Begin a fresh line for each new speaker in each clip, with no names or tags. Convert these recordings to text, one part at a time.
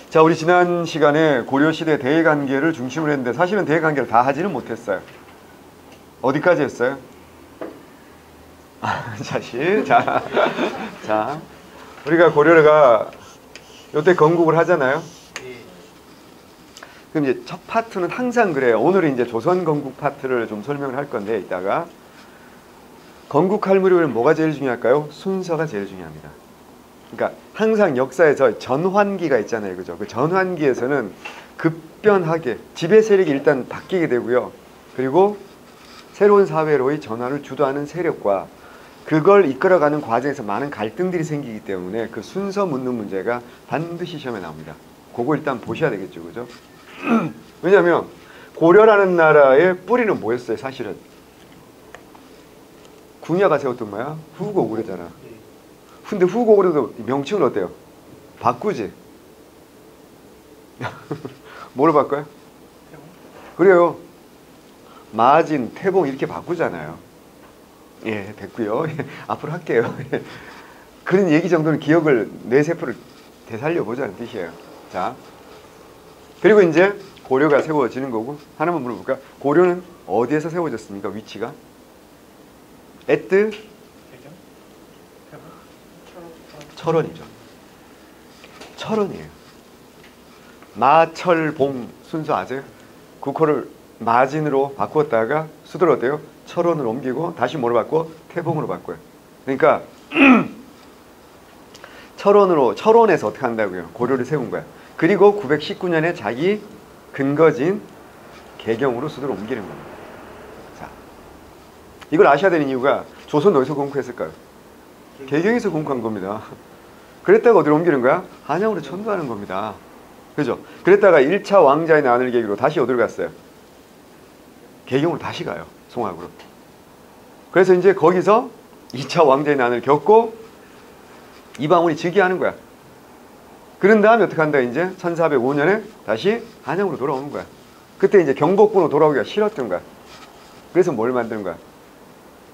자, 우리 지난 시간에 고려시대 대관계를 중심으로 했는데 사실은 대관계를 다 하지는 못했어요. 어디까지 했어요? 사실 자, 우리가 고려가 요때 건국을 하잖아요. 그럼 이제 첫 파트는 항상 그래요. 오늘은 이제 조선 건국 파트를 좀 설명을 할 건데 이따가 건국할 무렵에는 뭐가 제일 중요할까요? 순서가 제일 중요합니다. 그러니까 항상 역사에서 전환기가 있잖아요. 그죠? 그 전환기에서는 급변하게 지배 세력이 일단 바뀌게 되고요. 그리고 새로운 사회로의 전환을 주도하는 세력과 그걸 이끌어가는 과정에서 많은 갈등들이 생기기 때문에 그 순서 묻는 문제가 반드시 시험에 나옵니다. 그거 일단 보셔야 되겠죠. 그죠? 왜냐하면 고려라는 나라의 뿌리는 뭐였어요? 사실은 궁야가 세웠던 거야? 후고구려잖아. 근데 후고구려도 명칭은 어때요? 바꾸지? 뭐로 바꿔요? 그래요. 마진, 태봉 이렇게 바꾸잖아요. 예, 됐고요. 앞으로 할게요. 그런 얘기 정도는 기억을, 뇌세포를 되살려보자는 뜻이에요. 자, 그리고 이제 고려가 세워지는 거고 하나만 물어볼까? 고려는 어디에서 세워졌습니까? 위치가? 철원이죠. 철원이에요. 마철봉 순서 아세요? 국호를 마진으로 바꾸었다가 수도를 어때요? 철원으로 옮기고 다시 뭐로 바꿔? 태봉으로 바꿔요. 그러니까 철원에서 어떻게 한다고요? 고려를 세운 거야. 그리고 919년에 자기 근거지인 개경으로 수도를 옮기는 겁니다. 자, 이걸 아셔야 되는 이유가 조선 어디서 건국했을까요? 개경에서 건국한 겁니다. 그랬다가 어디로 옮기는 거야? 한양으로 천도하는 겁니다. 그죠? 그랬다가 1차 왕자의 난을 계기로 다시 어디로 갔어요? 개경으로 다시 가요. 송악으로. 그래서 이제 거기서 2차 왕자의 난을 겪고 이방원이 즉위하는 거야. 그런 다음에 어떻게 한다? 이제 1405년에 다시 한양으로 돌아오는 거야. 그때 이제 경복궁으로 돌아오기가 싫었던 거야. 그래서 뭘 만든 거야?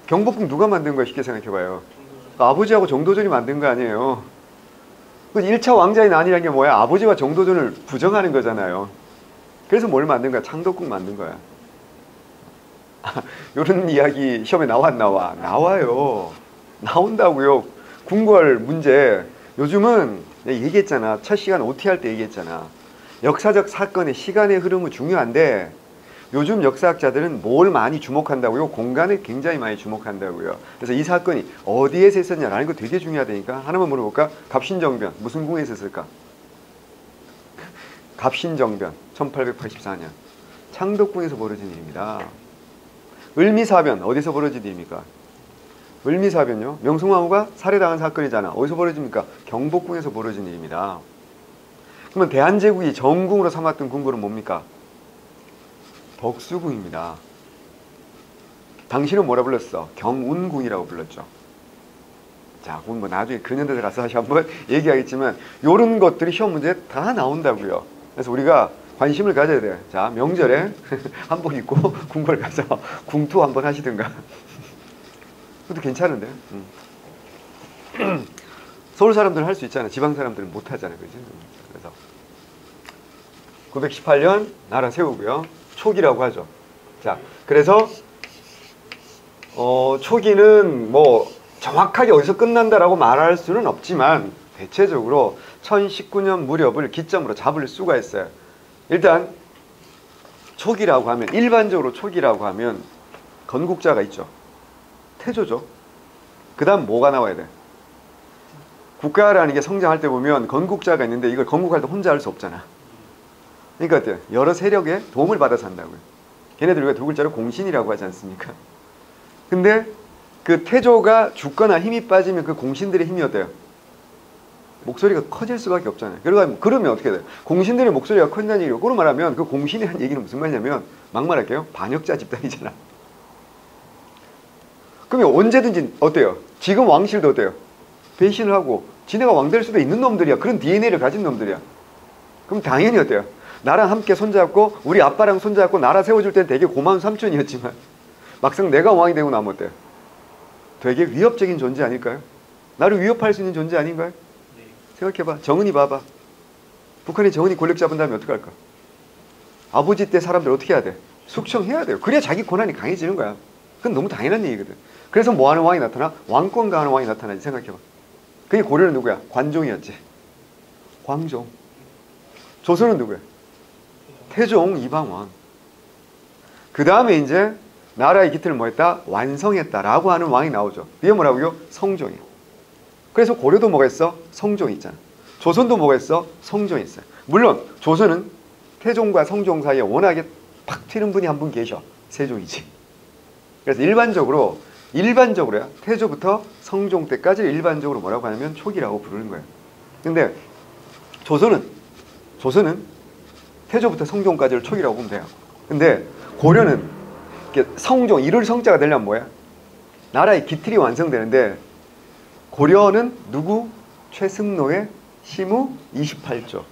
경복궁 누가 만든 거야? 쉽게 생각해봐요. 아버지하고 정도전이 만든 거 아니에요. 그 1차 왕자의 난이라는 게 뭐야? 아버지와 정도전을 부정하는 거잖아요. 그래서 뭘 만든 거야? 창덕궁 만든 거야. 이런 이야기 시험에 나와 안 나와? 나와요. 나온다고요. 궁궐 문제. 요즘은 내가 얘기했잖아. 첫 시간 OT 할 때 얘기했잖아. 역사적 사건의 시간의 흐름은 중요한데 요즘 역사학자들은 뭘 많이 주목한다고요? 공간을 굉장히 많이 주목한다고요. 그래서 이 사건이 어디에서 있었냐라는 거 되게 중요하다니까. 하나만 물어볼까? 갑신정변 무슨 궁에서 있을까? 갑신정변 1884년 창덕궁에서 벌어진 일입니다. 을미사변 어디서 벌어진 일입니까? 을미사변요. 명성황후가 살해당한 사건이잖아. 어디서 벌어집니까? 경복궁에서 벌어진 일입니다. 그러면 대한제국이 정궁으로 삼았던 궁궐은 뭡니까? 덕수궁입니다. 당신은 뭐라 불렀어? 경운궁이라고 불렀죠. 자, 그건 뭐 나중에 근현대에 가서 다시 한번 얘기하겠지만 이런 것들이 시험 문제에 다 나온다고요. 그래서 우리가 관심을 가져야 돼요. 자, 명절에 한복 입고 궁궐 가서 궁투 한번 하시든가. 그것도 괜찮은데. 서울 사람들은 할 수 있잖아. 지방 사람들은 못 하잖아. 그지? 그래서 918년 나라 세우고요. 초기라고 하죠. 자, 그래서 초기는 뭐 정확하게 어디서 끝난다라고 말할 수는 없지만 대체적으로 1019년 무렵을 기점으로 잡을 수가 있어요. 일단 초기라고 하면 일반적으로 초기라고 하면 건국자가 있죠. 태조죠. 그 다음 뭐가 나와야 돼? 국가라는 게 성장할 때 보면 건국자가 있는데 이걸 건국할 때 혼자 할 수 없잖아. 그러니까 어때요? 여러 세력의 도움을 받아서 한다고요. 걔네들 우리가 두 글자로 공신이라고 하지 않습니까? 근데 그 태조가 죽거나 힘이 빠지면 그 공신들의 힘이 어때요? 목소리가 커질 수밖에 없잖아요. 그러면 어떻게 돼요? 공신들의 목소리가 커진다는 얘기로 그로 말하면 그 공신이라는 얘기는 무슨 말이냐면 막말할게요. 반역자 집단이잖아. 그러면 언제든지 어때요? 지금 왕실도 어때요? 배신을 하고 지네가 왕 될 수도 있는 놈들이야. 그런 DNA를 가진 놈들이야. 그럼 당연히 어때요? 나랑 함께 손잡고 우리 아빠랑 손잡고 나라 세워줄 때는 되게 고마운 삼촌이었지만 막상 내가 왕이 되고 나면 어때요? 되게 위협적인 존재 아닐까요? 나를 위협할 수 있는 존재 아닌가요? 생각해봐. 정은이 봐봐. 북한이 정원이 권력 잡은 다음에 어떻게 할까? 아버지 때 사람들 어떻게 해야 돼? 숙청해야 돼요. 그래야 자기 권한이 강해지는 거야. 그건 너무 당연한 얘기거든. 그래서 뭐 하는 왕이 나타나? 왕권가 하는 왕이 나타나지. 생각해봐. 그게 고려는 누구야? 관종이었지. 광종. 조선은 누구야? 태종 이방원. 그 다음에 이제 나라의 기틀을 뭐 했다? 완성했다라고 하는 왕이 나오죠. 이게 뭐라고요? 성종이요. 그래서 고려도 뭐가 있어? 성종이 있잖아. 조선도 뭐가 있어? 성종이 있어요. 물론 조선은 태종과 성종 사이에 워낙에 팍 튀는 분이 한 분 계셔. 세종이지. 그래서 일반적으로요. 태조부터 성종 때까지 일반적으로 뭐라고 하냐면 초기라고 부르는 거예요. 근데 조선은 태조부터 성종까지를 초기라고 보면 돼요. 근데 고려는 성종, 이룰 성자가 되려면 뭐야? 나라의 기틀이 완성되는데 고려는 누구? 최승로의 시무 28조.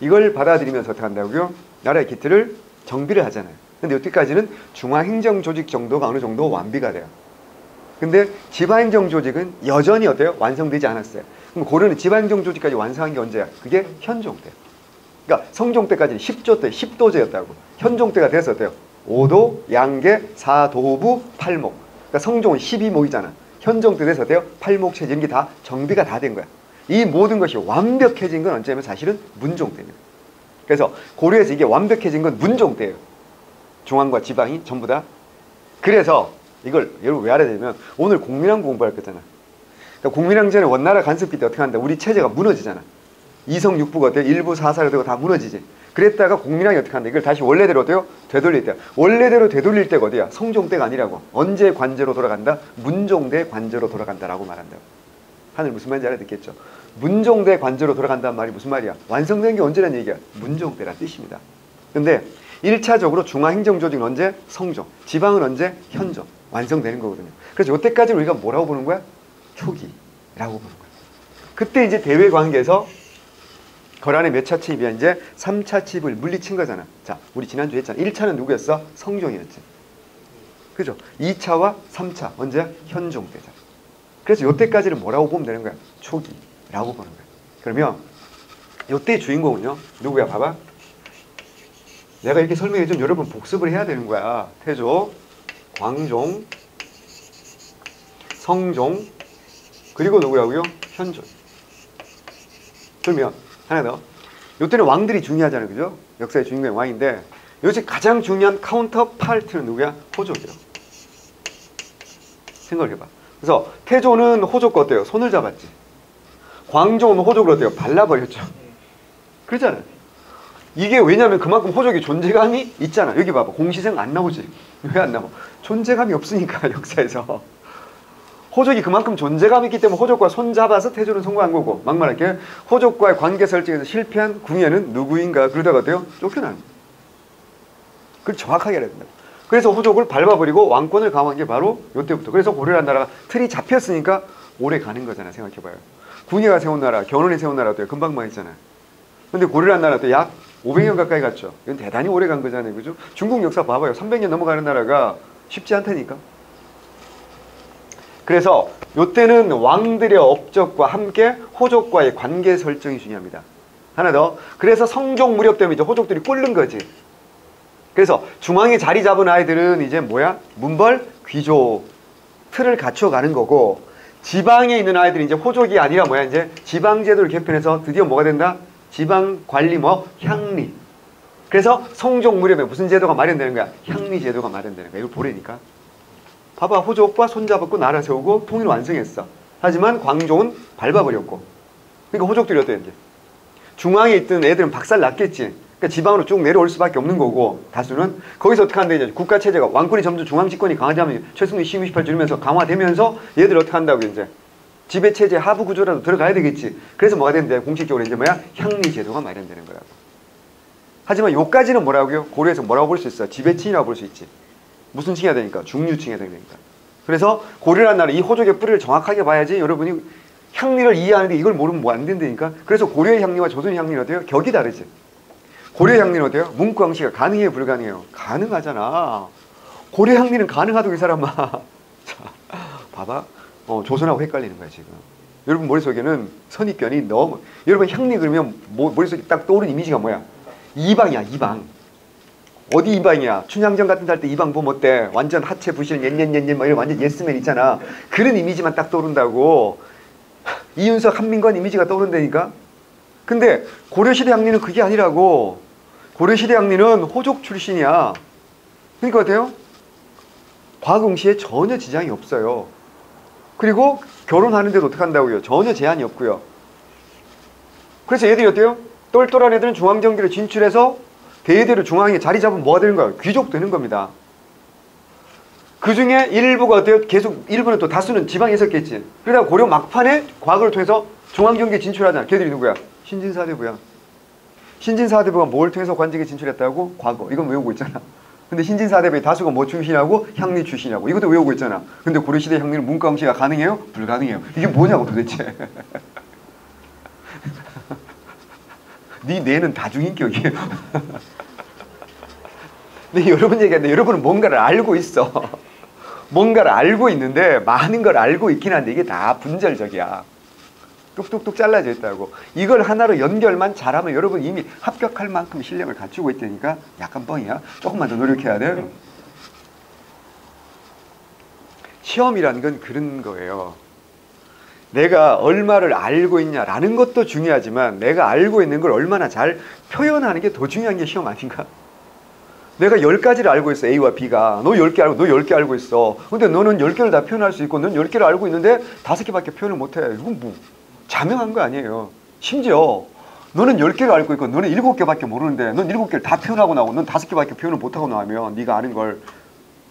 이걸 받아들이면서 어떻게 한다고요? 나라의 기틀을 정비를 하잖아요. 근데 여기까지는 중앙행정조직 정도가 어느 정도 완비가 돼요. 근데 지방행정조직은 여전히 어때요? 완성되지 않았어요. 그럼 고려는 지방행정조직까지 완성한 게 언제야? 그게 현종 때. 그러니까 성종 때까지는 10조 때 10도제였다고. 현종 때가 돼서 어때요? 5도, 양계, 4도부, 8목. 그러니까 성종은 12목이잖아. 현종 때 돼서 어때요? 8목 체제 이런 게 다 정비가 다 된 거야. 이 모든 것이 완벽해진 건 언제냐면 사실은 문종 때입니다. 그래서 고려에서 이게 완벽해진 건 문종 때예요. 중앙과 지방이 전부 다. 그래서 이걸 여러분 왜 알아야 되냐면 오늘 공민왕 공부할 거잖아. 그러니까 공민왕전에 원나라 간섭기 때 어떻게 한다? 우리 체제가 무너지잖아. 이성 육부가 어때요? 일부 사사가 되고 다 무너지지. 그랬다가 공민왕이 어떻게 한다? 이걸 다시 원래대로 어때요? 되돌릴 때야. 원래대로 되돌릴 때가 어디야? 성종 때가 아니라고. 언제 관제로 돌아간다? 문종대 관제로 돌아간다라고 말한다고. 하늘 무슨 말인지 알아듣겠죠? 문종대 관제로 돌아간다는 말이 무슨 말이야? 완성된 게 언제란 얘기야? 문종 때란 뜻입니다. 근데 1차적으로 중앙행정조직은 언제? 성종. 지방은 언제? 현종. 완성되는 거거든요. 그래서 이때까지 우리가 뭐라고 보는 거야? 초기라고 보는 거야. 그때 이제 대외 관계에서 거란의 몇 차 침입이야? 이제 3차 침입을 물리친 거잖아. 자, 우리 지난주에 했잖아. 1차는 누구였어? 성종이었지. 그죠? 2차와 3차 언제야? 현종 때잖아. 그래서 이때까지를 뭐라고 보면 되는 거야? 초기라고 보는 거야. 그러면 이때의 주인공은요? 누구야? 봐봐. 내가 이렇게 설명해 좀 여러분 복습을 해야 되는 거야. 태조, 광종, 성종, 그리고 누구라고요? 현종. 그러면 하나 더. 이때는 왕들이 중요하잖아요. 그죠? 역사의 주인공이 왕인데 요즘 가장 중요한 카운터 파트는 누구야? 호족이요. 생각을 해봐. 그래서 태조는 호족과 어때요? 손을 잡았지. 광종은 호족을 어때요? 발라버렸죠. 그렇잖아요. 이게 왜냐면 그만큼 호족이 존재감이 있잖아. 여기 봐봐. 공시생 안 나오지. 왜 안 나와? 존재감이 없으니까 역사에서. 호족이 그만큼 존재감이 있기 때문에 호족과 손잡아서 태조는 성공한 거고, 막말할게 호족과의 관계 설정에서 실패한 궁예는 누구인가 그러다가 어때요? 쫓겨나는 거예요. 그걸 정확하게 알아야 된다. 그래서 호족을 밟아버리고 왕권을 강화한 게 바로 이때부터. 그래서 고려라는 나라가 틀이 잡혔으니까 오래 가는 거잖아. 생각해봐요. 궁예가 세운 나라, 견훤이 세운 나라 어때요? 금방 망했잖아요. 근데 고려라는 나라 또 약 500년 가까이 갔죠. 이건 대단히 오래 간 거잖아요. 그죠? 중국 역사 봐봐요. 300년 넘어가는 나라가 쉽지 않다니까. 그래서 이때는 왕들의 업적과 함께 호족과의 관계 설정이 중요합니다. 하나 더. 그래서 성종 무렵 되면 이제 호족들이 꿇는 거지. 그래서 중앙에 자리 잡은 아이들은 이제 뭐야? 문벌, 귀족 틀을 갖춰가는 거고, 지방에 있는 아이들이 이제 호족이 아니라 뭐야? 이제 지방제도를 개편해서 드디어 뭐가 된다? 지방관리 향리. 그래서 성종 무렵에 무슨 제도가 마련되는 거야? 향리제도가 마련되는 거야. 이걸 보라니까. 봐봐. 호족과 손잡았고 나라 세우고 통일 완성했어. 하지만 광종은 밟아버렸고. 그러니까 호족들이 어때요? 이제 중앙에 있던 애들은 박살 났겠지. 그러니까 지방으로 쭉 내려올 수밖에 없는 거고, 다수는. 거기서 어떻게 하는데 이제 국가체제가 왕권이 점점 중앙집권이 강화되면 최승리 시민 18 줄이면서 강화되면서 얘들 어떻게 한다고 이제 지배체제 하부 구조라도 들어가야 되겠지. 그래서 뭐가 되는데 공식적으로 이제 뭐야? 향리제도가 마련되는 거라고. 하지만 요까지는 뭐라고요? 고려에서 뭐라고 볼 수 있어? 지배층이라고 볼 수 있지. 무슨 층이야 되니까? 중류층이야 되니까. 그래서 고려라는 나라 이 호족의 뿌리를 정확하게 봐야지 여러분이 향리를 이해하는데 이걸 모르면 뭐 안 된다니까. 그래서 고려의 향리와 조선의 향리는 어때요? 격이 다르지. 고려의 향리는 어때요? 문구항시가 가능해요? 불가능해요? 가능하잖아. 고려 향리는 가능하다고 이 사람아. 자, 봐봐. 조선하고 헷갈리는 거야 지금. 여러분 머릿속에는 선입견이 너무, 여러분 향리 그러면 머릿속에 딱 떠오르는 이미지가 뭐야? 이방이야, 이방. 어디 이방이야? 춘향전 같은 데 할 때 이방 보면 어때? 완전 하체 부실 옌옌옌옌 막 이런 완전 예스맨 있잖아. 그런 이미지만 딱 떠오른다고. 이윤석, 한민관 이미지가 떠오른다니까. 근데 고려시대 향리는 그게 아니라고. 고려시대 향리는 호족 출신이야. 그러니까 어때요? 과거응시에 전혀 지장이 없어요. 그리고 결혼하는데도 어떻게 한다고요? 전혀 제한이 없고요. 그래서 얘들이 어때요? 똘똘한 애들은 중앙정기로 진출해서 대대로 중앙에 자리 잡으면 뭐가 되는 거예요? 귀족 되는 겁니다. 그 중에 일부가 어때요? 계속 일부는 또 다수는 지방에 있었겠지. 그러다가 고려 막판에 과거를 통해서 중앙정기에 진출하잖아. 걔들이 누구야? 신진사대부야. 신진사대부가 뭘 통해서 관직에 진출했다고? 과거. 이건 외우고 있잖아. 근데 신진사대부의 다수가 뭐 출신이라고? 향리 출신이라고. 이것도 외우고 있잖아. 근데 고려시대 향리는 문과응시가 가능해요? 불가능해요. 이게 뭐냐고 도대체. 네 뇌는 다중인격이에요. 근데 여러분 얘기하는데 여러분은 뭔가를 알고 있어. 뭔가를 알고 있는데 많은 걸 알고 있긴 한데 이게 다 분절적이야. 뚝뚝뚝 잘라져 있다고. 이걸 하나로 연결만 잘하면 여러분 이미 합격할 만큼 실력을 갖추고 있다니까. 약간 뻥이야. 조금만 더 노력해야 돼. 시험이라는 건 그런 거예요. 내가 얼마를 알고 있냐라는 것도 중요하지만 내가 알고 있는 걸 얼마나 잘 표현하는 게 더 중요한 게 시험 아닌가? 내가 10가지를 알고 있어. A와 B가. 너 10개 알고, 너 10개 알고 있어. 근데 너는 10개를 다 표현할 수 있고 넌 10개를 알고 있는데 5개밖에 표현을 못해. 이건 뭐 자명한 거 아니에요. 심지어 너는 10개를 알고 있고 너는 7개밖에 모르는데 넌 7개를 다 표현하고 나오고 넌 5개밖에 표현을 못하고 나오면 네가 아는 걸.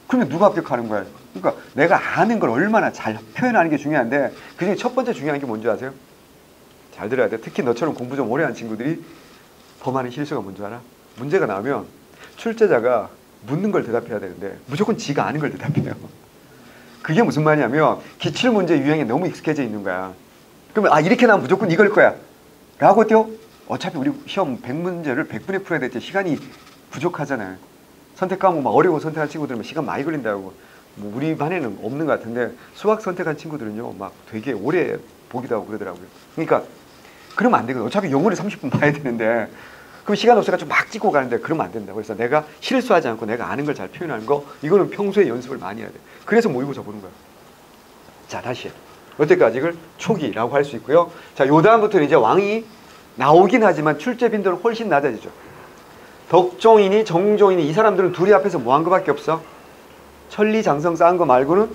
그러면 누가 합격하는 거야? 그러니까 내가 아는 걸 얼마나 잘 표현하는 게 중요한데 그중에 첫 번째 중요한 게 뭔지 아세요? 잘 들어야 돼. 특히 너처럼 공부 좀 오래 한 친구들이 범하는 실수가 뭔지 알아? 문제가 나오면 출제자가 묻는 걸 대답해야 되는데 무조건 지가 아는 걸 대답해요. 그게 무슨 말이냐면 기출문제 유형에 너무 익숙해져 있는 거야. 그러면 아 이렇게 나오면 무조건 이걸 거야 라고 뛰어. 어차피 우리 시험 100문제를 100분에 풀어야 될 때 시간이 부족하잖아요. 선택 과목 막 어려운 선택한 친구들은 시간 많이 걸린다고. 뭐 우리 반에는 없는 것 같은데 수학 선택한 친구들은요 막 되게 오래 보기도 하고 그러더라고요. 그러니까 그러면 안 되거든. 어차피 영어를 30분 봐야 되는데 그럼 시간 없어가지고 막 찍고 가는데 그러면 안 된다. 그래서 내가 실수하지 않고 내가 아는 걸 잘 표현하는 거 이거는 평소에 연습을 많이 해야 돼. 그래서 모의고사 보는 거야. 자 다시 여태까지 이걸 초기라고 할 수 있고요. 자 요 다음부터는 이제 왕이 나오긴 하지만 출제 빈도는 훨씬 낮아지죠. 덕종이니 정종이니 이 사람들은 둘이 앞에서 뭐 한 거밖에 없어. 천리장성 쌓은 거 말고는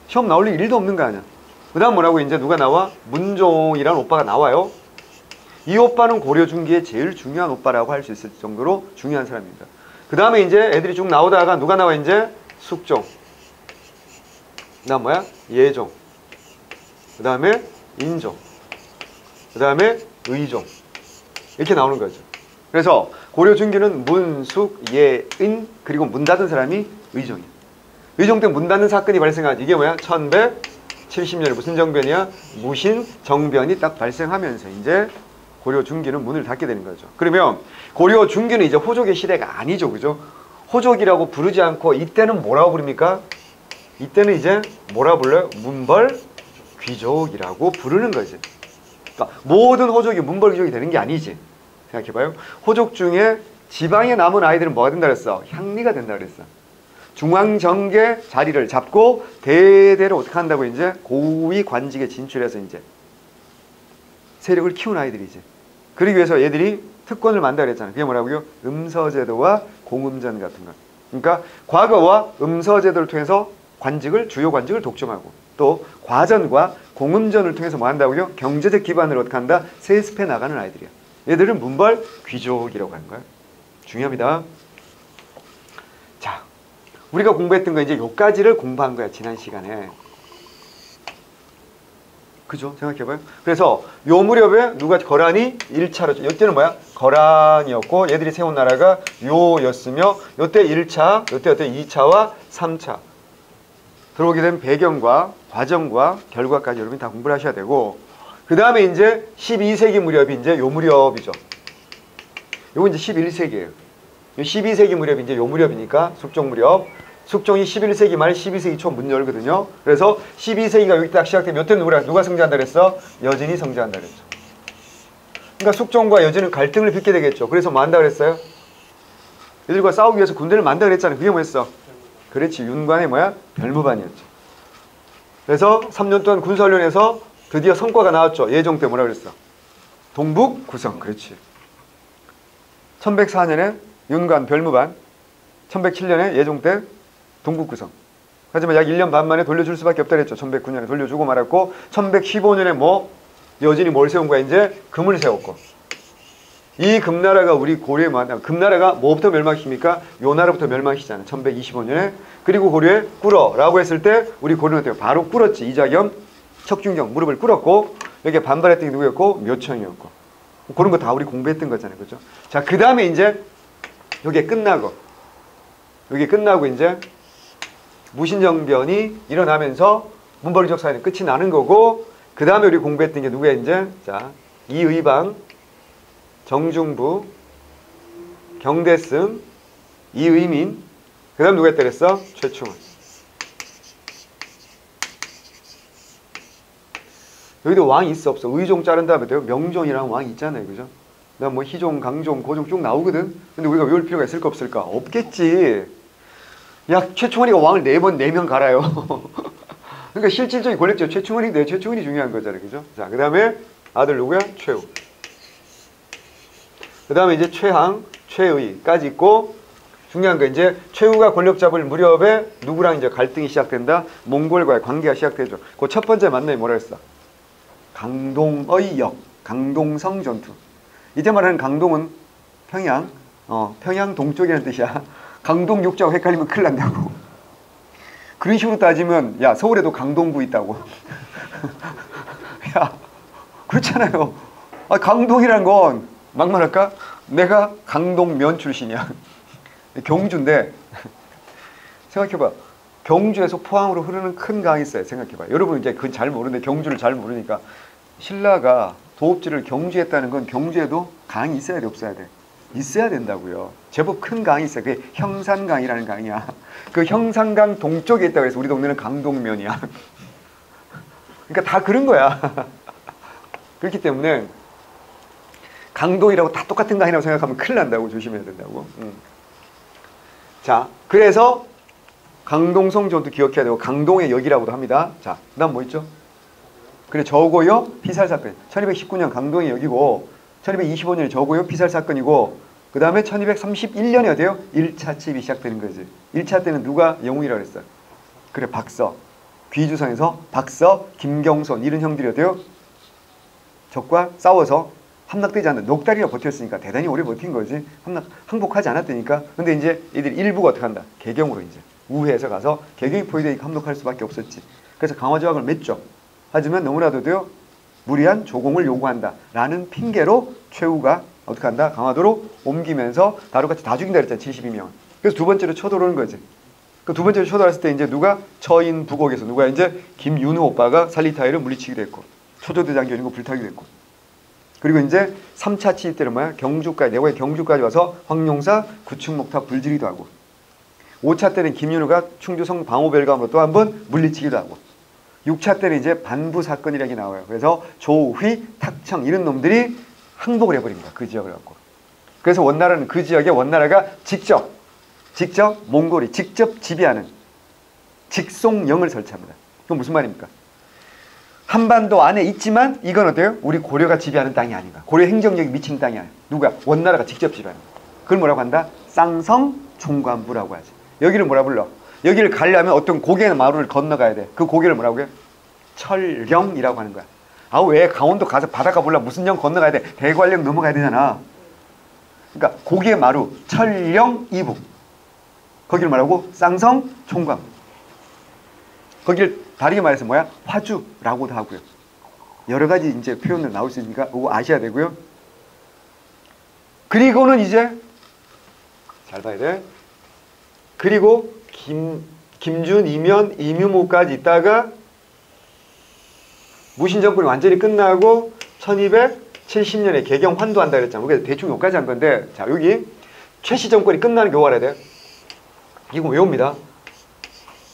시험 나올 일 1도 없는 거 아니야. 그 다음 뭐라고 이제 누가 나와? 문종이라는 오빠가 나와요. 이 오빠는 고려 중기에 제일 중요한 오빠라고 할 수 있을 정도로 중요한 사람입니다. 그 다음에 이제 애들이 쭉 나오다가 누가 나와 이제? 숙종. 그 다음 뭐야? 예종. 그 다음에 인종. 그 다음에 의종. 이렇게 나오는 거죠. 그래서 고려 중기는 문, 숙, 예, 인 그리고 문 닫은 사람이 의종이에요. 의종 때 문 닫는 사건이 발생하지. 이게 뭐야? 1170년에 무슨 정변이야? 무신 정변이 딱 발생하면서 이제 고려 중기는 문을 닫게 되는 거죠. 그러면 고려 중기는 이제 호족의 시대가 아니죠. 그죠? 호족이라고 부르지 않고 이때는 뭐라고 부릅니까? 이때는 이제 뭐라 불러요? 문벌 귀족이라고 부르는 거지. 그러니까 모든 호족이 문벌 귀족이 되는 게 아니지. 생각해봐요. 호족 중에 지방에 남은 아이들은 뭐가 된다 그랬어? 향리가 된다 그랬어. 중앙정계 자리를 잡고 대대로 어떻게 한다고 이제 고위 관직에 진출해서 이제 세력을 키운 아이들이지. 그러기 위해서 얘들이 특권을 만든다 그랬잖아. 그게 뭐라고요? 음서제도와 공음전 같은 거. 그러니까 과거와 음서제도를 통해서 관직을 주요 관직을 독점하고 또 과전과 공음전을 통해서 뭐 한다고요? 경제적 기반을 어떻게 한다? 세습해 나가는 아이들이야. 얘들은 문벌 귀족이라고 하는 거야. 중요합니다. 자, 우리가 공부했던 거 이제 요까지를 공부한 거야. 지난 시간에. 그죠? 생각해봐요. 그래서 요 무렵에 누가 거란이 1차로 이때는 뭐야? 거란이었고 얘들이 세운 나라가 요였으며 요때 1차, 요때 2차와 3차 들어오게 된 배경과 과정과 결과까지 여러분이 다 공부를 하셔야 되고 그 다음에 이제 12세기 무렵이 이제 요 무렵이죠. 요거 이제 11세기예요. 12세기 무렵이 이제 요 무렵이니까 숙종 무렵 숙종이 11세기 말 12세기 초 문 열거든요. 그래서 12세기가 여기 딱 시작되면 이때 누가 성장한다 그랬어? 여진이 성장한다 그랬죠. 그러니까 숙종과 여진은 갈등을 빚게 되겠죠. 그래서 뭐 한다 그랬어요? 얘들과 싸우기 위해서 군대를 만든다 그랬잖아요. 그게 뭐였어? 그렇지, 윤관의 뭐야? 별무반이었죠. 그래서 3년 동안 군사훈련에서 드디어 성과가 나왔죠. 예종 때 뭐라 그랬어? 동북 구성. 그렇지. 1104년에 윤관 별무반, 1107년에 예종 때 동북 구성. 하지만 약 1년 반 만에 돌려줄 수밖에 없다 그랬죠. 1109년에 돌려주고 말았고, 1115년에 뭐 여진이 뭘 세운 거야? 이제 금을 세웠고. 이 금나라가 우리 고려에 만나, 금나라가 뭐부터 멸망시킵니까? 요 나라부터 멸망시키잖아. 1125년에. 그리고 고려에 꿇어라고 했을 때 우리 고려는 어때요? 바로 꿇었지. 이자겸, 척준경 무릎을 꿇었고, 여기에 반발했던 게 누구였고? 묘청이었고. 그런 거 다 우리 공부했던 거잖아요. 그죠? 자, 그 다음에 이제 여기에 끝나고 이제 무신정변이 일어나면서 문벌적 사회는 끝이 나는 거고, 그 다음에 우리 공부했던 게 누구야 이제? 자, 이의방, 정중부, 경대승, 이의민, 그 다음 누가 했다 그랬어? 최충원. 여기도 왕이 있어 없어? 의종 자른 다음에 명종이라는 왕이 있잖아요. 그죠? 그다음 뭐 희종, 강종, 고종 쭉 나오거든? 근데 우리가 외울 필요가 있을까 없을까? 없겠지. 야, 최충원이가 왕을 4명 갈아요. 그러니까 실질적인 권력자 최충원인데 최충원이 중요한 거잖아요. 그죠? 자, 그 다음에 아들 누구야? 최후. 그 다음에 이제 최항, 최의까지 있고, 중요한 거 이제 최후가 권력 잡을 무렵에 누구랑 이제 갈등이 시작된다? 몽골과의 관계가 시작되죠. 그 첫 번째 만남이 뭐라 했어? 강동의 역, 강동성 전투. 이때 말하는 강동은 평양, 평양 동쪽이라는 뜻이야. 강동 육자하고 헷갈리면 큰일 난다고. 그런 식으로 따지면 야, 서울에도 강동구 있다고. 야, 그렇잖아요. 아, 강동이란 건 막말할까? 내가 강동면 출신이야. 경주인데 생각해봐. 경주에서 포항으로 흐르는 큰 강이 있어요. 생각해봐. 여러분 이제 그건 잘 모르는데 경주를 잘 모르니까, 신라가 도읍지를 경주했다는 건 경주에도 강이 있어야 돼 없어야 돼? 있어야 된다고요. 제법 큰 강이 있어요. 그게 형산강이라는 강이야. 그 형산강 동쪽에 있다고 해서 우리 동네는 강동면이야. 그러니까 다 그런 거야. 그렇기 때문에 강동이라고 다 똑같은 강이라고 생각하면 큰일 난다고. 조심해야 된다고. 자, 그래서 강동성 전투 기억해야 되고, 강동의 역이라고도 합니다. 자, 그 다음 뭐 있죠? 그래, 저고요 피살 사건. 1219년 강동의 역이고, 1225년에 저고요 피살 사건이고, 그 다음에 1231년에 어때요? 1차 침입이 시작되는 거지. 1차 때는 누가 영웅이라고 그랬어? 그래, 박서. 귀주성에서 박서, 김경손 이런 형들이 어때요? 적과 싸워서 함락되지 않는 넉 달이나 버텼으니까 대단히 오래 버틴 거지. 항복하지 않았다니까. 근데 이제 이들 일부가 어떻게 한다? 개경으로 이제 우회해서 가서 개경이 포위되니까 함락할 수밖에 없었지. 그래서 강화조약을 맺죠. 하지만 너무나도도요, 무리한 조공을 요구한다 라는 핑계로 최후가 어떻게 한다? 강화도로 옮기면서 다루같이 다 죽인다 그랬잖아. 72명. 그래서 두 번째로 쳐들어오는 거지. 그 두 번째로 쳐들어왔을 때 이제 누가? 처인 부곡에서 누가 이제 김윤우 오빠가 살리타이를 물리치기도 했고, 초조대 장견이고 불타기도 했고, 그리고 이제 3차 치입 때는 뭐야? 경주까지, 내고의 경주까지 와서 황룡사 구축목탑 불지리도 하고, 5차 때는 김윤우가 충주성 방호별감으로 또 한 번 물리치기도 하고, 6차 때는 이제 반부 사건이라는 게 나와요. 그래서 조휘, 탁청 이런 놈들이 항복을 해버립니다. 그 지역을 갖고. 그래서 원나라는 그 지역에 원나라가 직접 몽골이 직접 지배하는 직송령을 설치합니다. 그건 무슨 말입니까? 한반도 안에 있지만 이건 어때요? 우리 고려가 지배하는 땅이 아닌가. 고려 행정력이 미치는 땅이 아니야. 누가? 원나라가 직접 지배하는 거야. 그걸 뭐라고 한다? 쌍성 총관부라고 하지. 여기를 뭐라 불러? 여기를 가려면 어떤 고개 마루를 건너가야 돼. 그 고개를 뭐라고 해? 철령이라고 하는 거야. 아, 왜 강원도 가서 바닷가 볼라 무슨 령 건너가야 돼? 대관령 넘어가야 되잖아. 그러니까 고개 마루 철령 이북. 거기를 말하고 쌍성 총관부. 거기를 다르게 말해서 뭐야? 화주라고도 하고요. 여러 가지 이제 표현들 나올 수 있으니까 그거 아셔야 되고요. 그리고는 이제 잘 봐야 돼. 그리고 김준, 이면, 이묘모까지 있다가 무신정권이 완전히 끝나고 1270년에 개경 환도한다 그랬잖아. 우리가 대충 여기까지 한 건데, 자, 여기 최씨 정권이 끝나는 게 알아야 돼. 이거 외웁니다.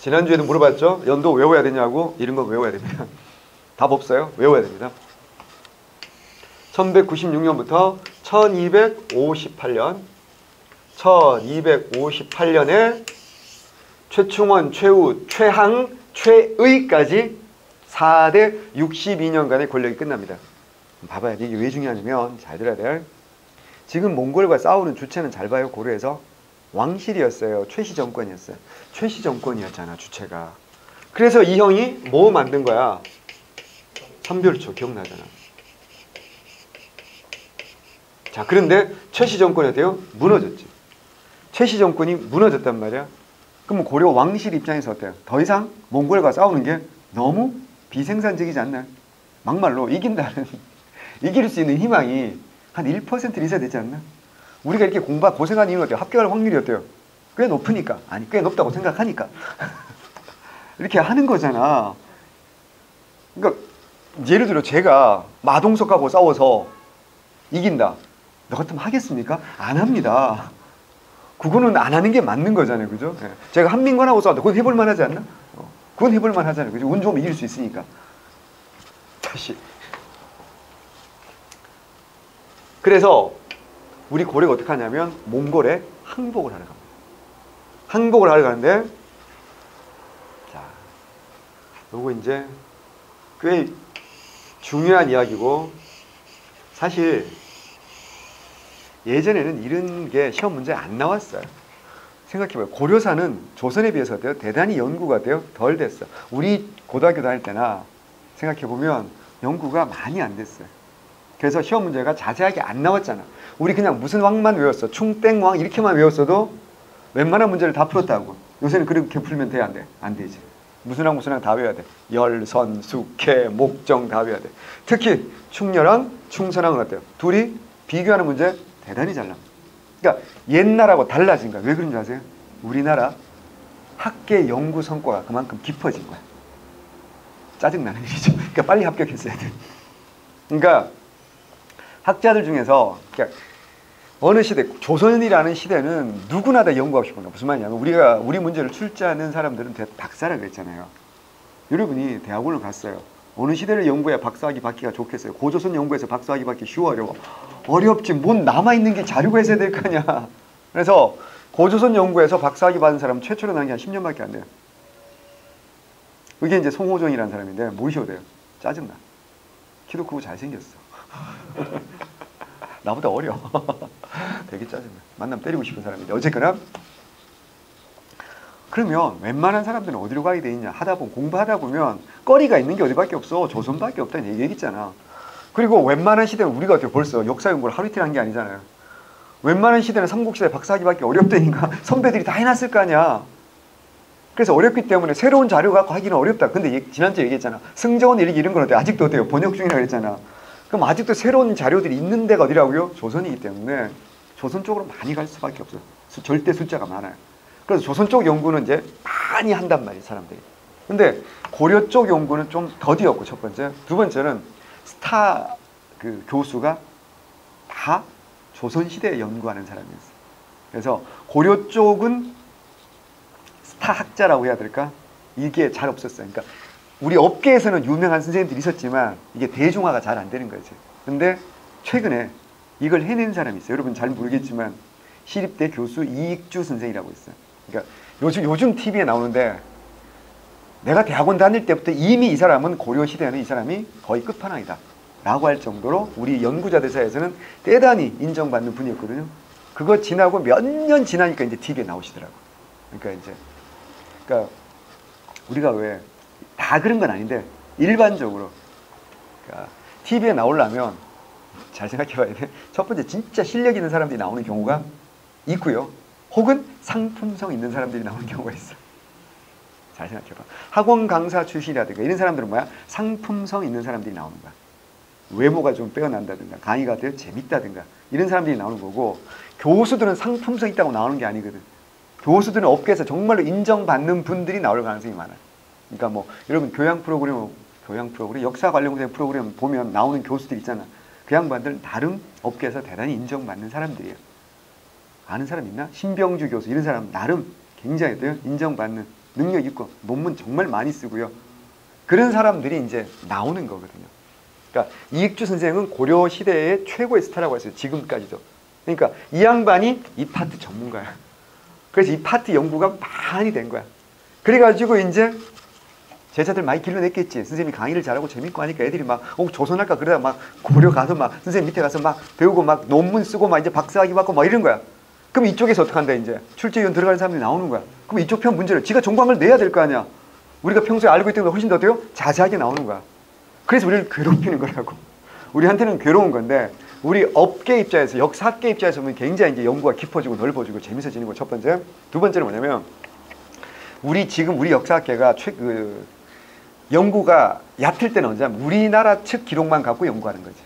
지난주에도 물어봤죠? 연도 외워야 되냐고. 이런 거 외워야 됩니다. 답 없어요. 외워야 됩니다. 1196년부터 1258년 1258년에 최충원, 최우, 최항, 최의까지 4대 62년간의 권력이 끝납니다. 봐봐요. 이게 왜 중요하냐면 잘 들어야 돼요. 지금 몽골과 싸우는 주체는 잘 봐요. 고려에서 왕실이었어요. 최씨 정권이었어요. 최씨 정권이었잖아, 주체가. 그래서 이 형이 뭐 만든 거야? 삼별초 기억나잖아. 자, 그런데 최씨 정권이 어때요? 무너졌지. 최씨 정권이 무너졌단 말이야. 그럼 고려 왕실 입장에서 어때요? 더 이상 몽골과 싸우는 게 너무 비생산적이지 않나요? 막말로 이긴다는 이길 수 있는 희망이 한 1%는 있어야 되지 않나? 우리가 이렇게 고생한 이유는 어때요? 합격할 확률이 어때요? 꽤 높으니까. 아니, 꽤 높다고 생각하니까. 이렇게 하는 거잖아. 그러니까 예를 들어 제가 마동석하고 싸워서 이긴다. 너 같으면 하겠습니까? 안 합니다. 그거는 안 하는 게 맞는 거잖아요. 그죠? 예. 제가 한민관하고 싸웠다. 그건 해볼만 하지 않나? 그건 해볼만 하잖아요. 그죠? 운 좋으면 이길 수 있으니까. 다시. 그래서 우리 고려가 어떻게 하냐면 몽골에 항복을 하러 갑니다. 항복을 하러 가는데 자, 요거 이제 꽤 중요한 이야기고 사실 예전에는 이런 게 시험 문제에 안 나왔어요. 생각해봐요. 고려사는 조선에 비해서 어때요? 대단히 연구가 어때요? 덜 됐어. 우리 고등학교 다닐 때나 생각해보면 연구가 많이 안 됐어요. 그래서 시험 문제가 자세하게 안 나왔잖아. 우리 그냥 무슨 왕만 외웠어. 충땡왕 이렇게만 외웠어도 웬만한 문제를 다 풀었다고. 요새는 그렇게 풀면 돼? 안 돼? 안 되지. 무슨 왕 다 외워야 돼. 열, 선, 숙해, 목정 다 외워야 돼. 특히 충렬왕, 충선왕은 어때요? 둘이 비교하는 문제 대단히 잘 나옵니다. 그러니까 옛날하고 달라진 거야. 왜 그런지 아세요? 우리나라 학계 연구 성과가 그만큼 깊어진 거야. 짜증나는 일이죠. 그러니까 빨리 합격했어야 돼. 그러니까 학자들 중에서 그러니까 어느 시대, 조선이라는 시대는 누구나 다 연구하고 싶은 거야. 무슨 말이냐면 우리 문제를 출제하는 사람들은 박사라 그랬잖아요. 여러분이 대학원을 갔어요. 어느 시대를 연구해야 박사학위 받기가 좋겠어요. 고조선 연구에서 박사학위 받기 쉬워 어려워? 어렵지. 뭔 남아있는 게 자료가 있어야 될 거 아니야. 그래서 고조선 연구에서 박사학위 받은 사람 최초로 나온 게 한 10년밖에 안 돼요. 그게 이제 송호정이라는 사람인데 모르셔도 돼요. 짜증나. 키도 크고 잘생겼어. 나보다 어려. 되게 짜증나. 만나면 때리고 싶은 사람인데 어쨌거나 그러면 웬만한 사람들은 어디로 가게 돼 있냐? 공부하다 보면 거리가 있는 게 어디밖에 없어. 조선밖에 없다는 얘기 있잖아. 그리고 웬만한 시대는 우리가 어떻게 벌써 역사 연구를 하루 이틀 한 게 아니잖아요. 웬만한 시대는 삼국시대 박사학위 받기 어렵다니까 선배들이 다 해놨을 거 아니야. 그래서 어렵기 때문에 새로운 자료 갖고 하기는 어렵다. 근데 지난주에 얘기했잖아. 승정원 일기 이런 건 어때? 아직도 어때요? 번역 중이라고 그랬잖아. 그럼 아직도 새로운 자료들이 있는 데가 어디라고요? 조선이기 때문에 조선 쪽으로 많이 갈 수밖에 없어요. 절대 숫자가 많아요. 그래서 조선 쪽 연구는 이제 많이 한단 말이에요, 사람들이. 근데 고려 쪽 연구는 좀 더디었고, 첫 번째. 두 번째는 스타 교수가 다 조선시대에 연구하는 사람이었어요. 그래서 고려 쪽은 스타 학자라고 해야 될까? 이게 잘 없었어요. 그러니까 우리 업계에서는 유명한 선생님들이 있었지만 이게 대중화가 잘 안 되는 거지. 근데 최근에 이걸 해낸 사람이 있어요. 여러분 잘 모르겠지만 시립대 교수 이익주 선생이라고 있어요. 그러니까 요즘 TV에 나오는데 내가 대학원 다닐 때부터 이미 이 사람은 고려시대에는 이 사람이 거의 끝판왕이다 라고 할 정도로 우리 연구자들 사이에서는 대단히 인정받는 분이었거든요. 그거 지나고 몇 년 지나니까 이제 TV에 나오시더라고. 그러니까 우리가 왜 다 그런 건 아닌데 일반적으로 그러니까 TV에 나오려면 잘 생각해 봐야 돼. 첫 번째 진짜 실력 있는 사람들이 나오는 경우가 있고요. 혹은 상품성 있는 사람들이 나오는 경우가 있어. 잘 생각해 봐. 학원 강사 출신이라든가 이런 사람들은 뭐야? 상품성 있는 사람들이 나오는 거야. 외모가 좀 빼어난다든가 강의가 되게 재밌다든가 이런 사람들이 나오는 거고, 교수들은 상품성 있다고 나오는 게 아니거든. 교수들은 업계에서 정말로 인정받는 분들이 나올 가능성이 많아요. 그러니까 뭐 여러분 교양 프로그램 역사 관련 프로그램 보면 나오는 교수들 있잖아. 그 양반들은 다른 업계에서 대단히 인정받는 사람들이에요. 아는 사람 있나? 신병주 교수 이런 사람 나름 굉장히 인정받는 능력 있고 논문 정말 많이 쓰고요. 그런 사람들이 이제 나오는 거거든요. 그러니까 이익주 선생은 고려 시대의 최고의 스타라고 했어요. 지금까지도. 그러니까 이 양반이 이 파트 전문가야. 그래서 이 파트 연구가 많이 된 거야. 그래가지고 이제 제자들 많이 길러냈겠지. 선생님이 강의를 잘하고 재밌고 하니까 애들이 막 조선할까 그러다 막 고려 가서 막 선생님 밑에 가서 막 배우고 막 논문 쓰고 막 이제 박사학위 받고 막 이런 거야. 그럼 이쪽에서 어떻게 한다 이제 출제위원 들어가는 사람들이 나오는 거야. 그럼 이쪽 편 문제를 지가 정방을 내야 될 거 아니야. 우리가 평소에 알고 있던 것보다 훨씬 더 돼요? 자세하게 나오는 거야. 그래서 우리를 괴롭히는 거라고. 우리한테는 괴로운 건데 우리 업계 입장에서 역사학계 입장에서 보면 굉장히 이제 연구가 깊어지고 넓어지고 재밌어지는 거 첫 번째. 두 번째는 뭐냐면 지금 우리 역사학계가 연구가 얕을 때는 언제냐면 우리나라 측 기록만 갖고 연구하는 거지.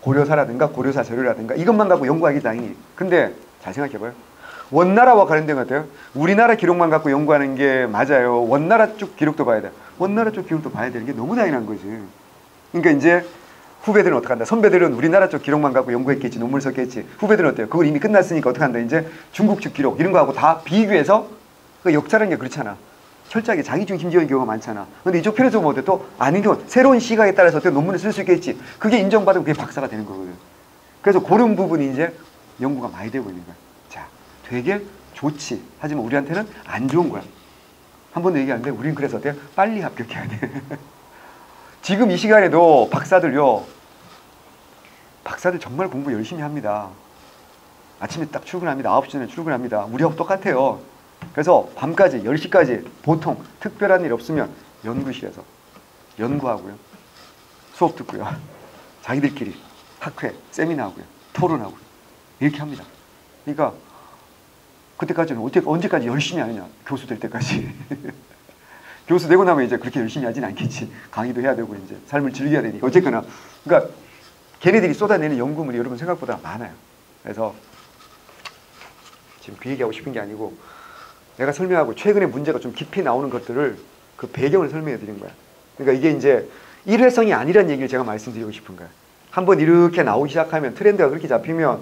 고려사라든가 고려사 자료라든가 이것만 갖고 연구하기 당연히. 근데 잘 생각해봐요. 원나라와 관련된 것 같아요. 우리나라 기록만 갖고 연구하는 게 맞아요. 원나라 쪽 기록도 봐야 돼. 원나라 쪽 기록도 봐야 되는 게 너무 당연한 거지. 그러니까 이제 후배들은 어떻게 한다. 선배들은 우리나라 쪽 기록만 갖고 연구했겠지. 논문을 썼겠지. 후배들은 어때요? 그걸 이미 끝났으니까 어떻게 한다. 이제 중국 측 기록 이런 거하고 다 비교해서 그 역사라는 게 그렇잖아. 철저하게 자기중심적인 경우가 많잖아. 근데 이쪽 편에서 보면 어때? 또 아닌 경우 새로운 시각에 따라서 어떻게 논문을 쓸 수 있겠지. 그게 인정받으면 그게 박사가 되는 거거든. 그래서 그런 부분이 이제 연구가 많이 되고 있는 거야. 자, 되게 좋지. 하지만 우리한테는 안 좋은 거야. 한 번도 얘기하는데 우린 그래서 어때요? 빨리 합격해야 돼. 지금 이 시간에도 박사들 정말 공부 열심히 합니다. 아침에 딱 출근합니다. 9시 전에 출근합니다. 우리하고 똑같아요. 그래서 밤까지 10시까지 보통 특별한 일 없으면 연구실에서 연구하고요. 수업 듣고요. 자기들끼리 학회, 세미나하고요. 토론하고요. 이렇게 합니다. 그러니까 그때까지는 언제까지 열심히 하느냐. 교수 될 때까지. 교수 되고 나면 이제 그렇게 열심히 하진 않겠지. 강의도 해야 되고 이제 삶을 즐겨야 되니까. 어쨌거나 그러니까 걔네들이 쏟아내는 연구물이 여러분 생각보다 많아요. 그래서 지금 그 얘기하고 싶은 게 아니고 내가 설명하고 최근에 문제가 좀 깊이 나오는 것들을 그 배경을 설명해 드린 거야. 그러니까 이게 이제 일회성이 아니라는 얘기를 제가 말씀드리고 싶은 거야. 한번 이렇게 나오기 시작하면 트렌드가 그렇게 잡히면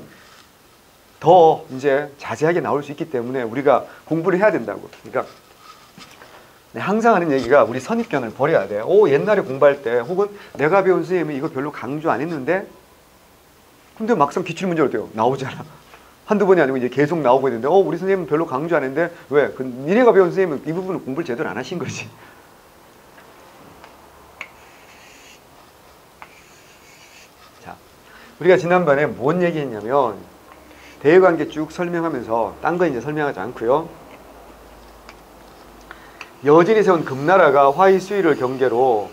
더 이제 자세하게 나올 수 있기 때문에 우리가 공부를 해야 된다고. 그러니까 항상 하는 얘기가 우리 선입견을 버려야 돼. 옛날에 공부할 때 혹은 내가 배운 선생님이 이거 별로 강조 안 했는데 근데 막상 기출문제로 어때요? 나오잖아. 한두 번이 아니고 이제 계속 나오고 있는데 우리 선생님은 별로 강조 안 했는데 왜? 니네가 배운 선생님은 이 부분을 공부를 제대로 안 하신 거지. 자, 우리가 지난번에 뭔 얘기했냐면 대외관계 쭉 설명하면서 딴 거 이제 설명하지 않고요. 여진이 세운 금나라가 화의 수위를 경계로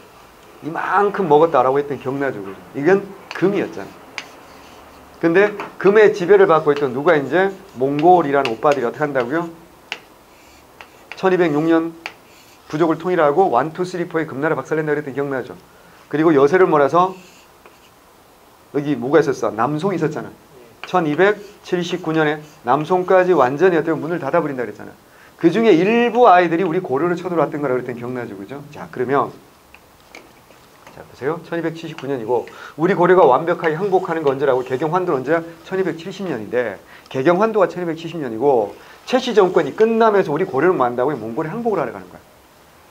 이만큼 먹었다라고 했던 경나족을. 이건 금이었잖아. 근데 금의 지배를 받고 있던 누가 이제 몽골이라는 오빠들이 어떻게 한다고요? 1206년 부족을 통일하고 1, 2, 3, 4의 금나라 박살낸다고 그랬던 기억나죠? 그리고 여세를 몰아서 여기 뭐가 있었어? 남송이 있었잖아. 1279년에 남송까지 완전히 어떻게 문을 닫아버린다 그랬잖아. 그 중에 일부 아이들이 우리 고려를 쳐들어왔던 거라고 그랬던 기억나죠? 그죠? 자, 그러면 자, 보세요. 1279년이고 우리 고려가 완벽하게 항복하는 거 언제라고? 개경환도는 언제야? 1270년인데 개경환도가 1270년이고 최씨 정권이 끝나면서 우리 고려를 만다고 몽골에 항복을 하러 가는 거야.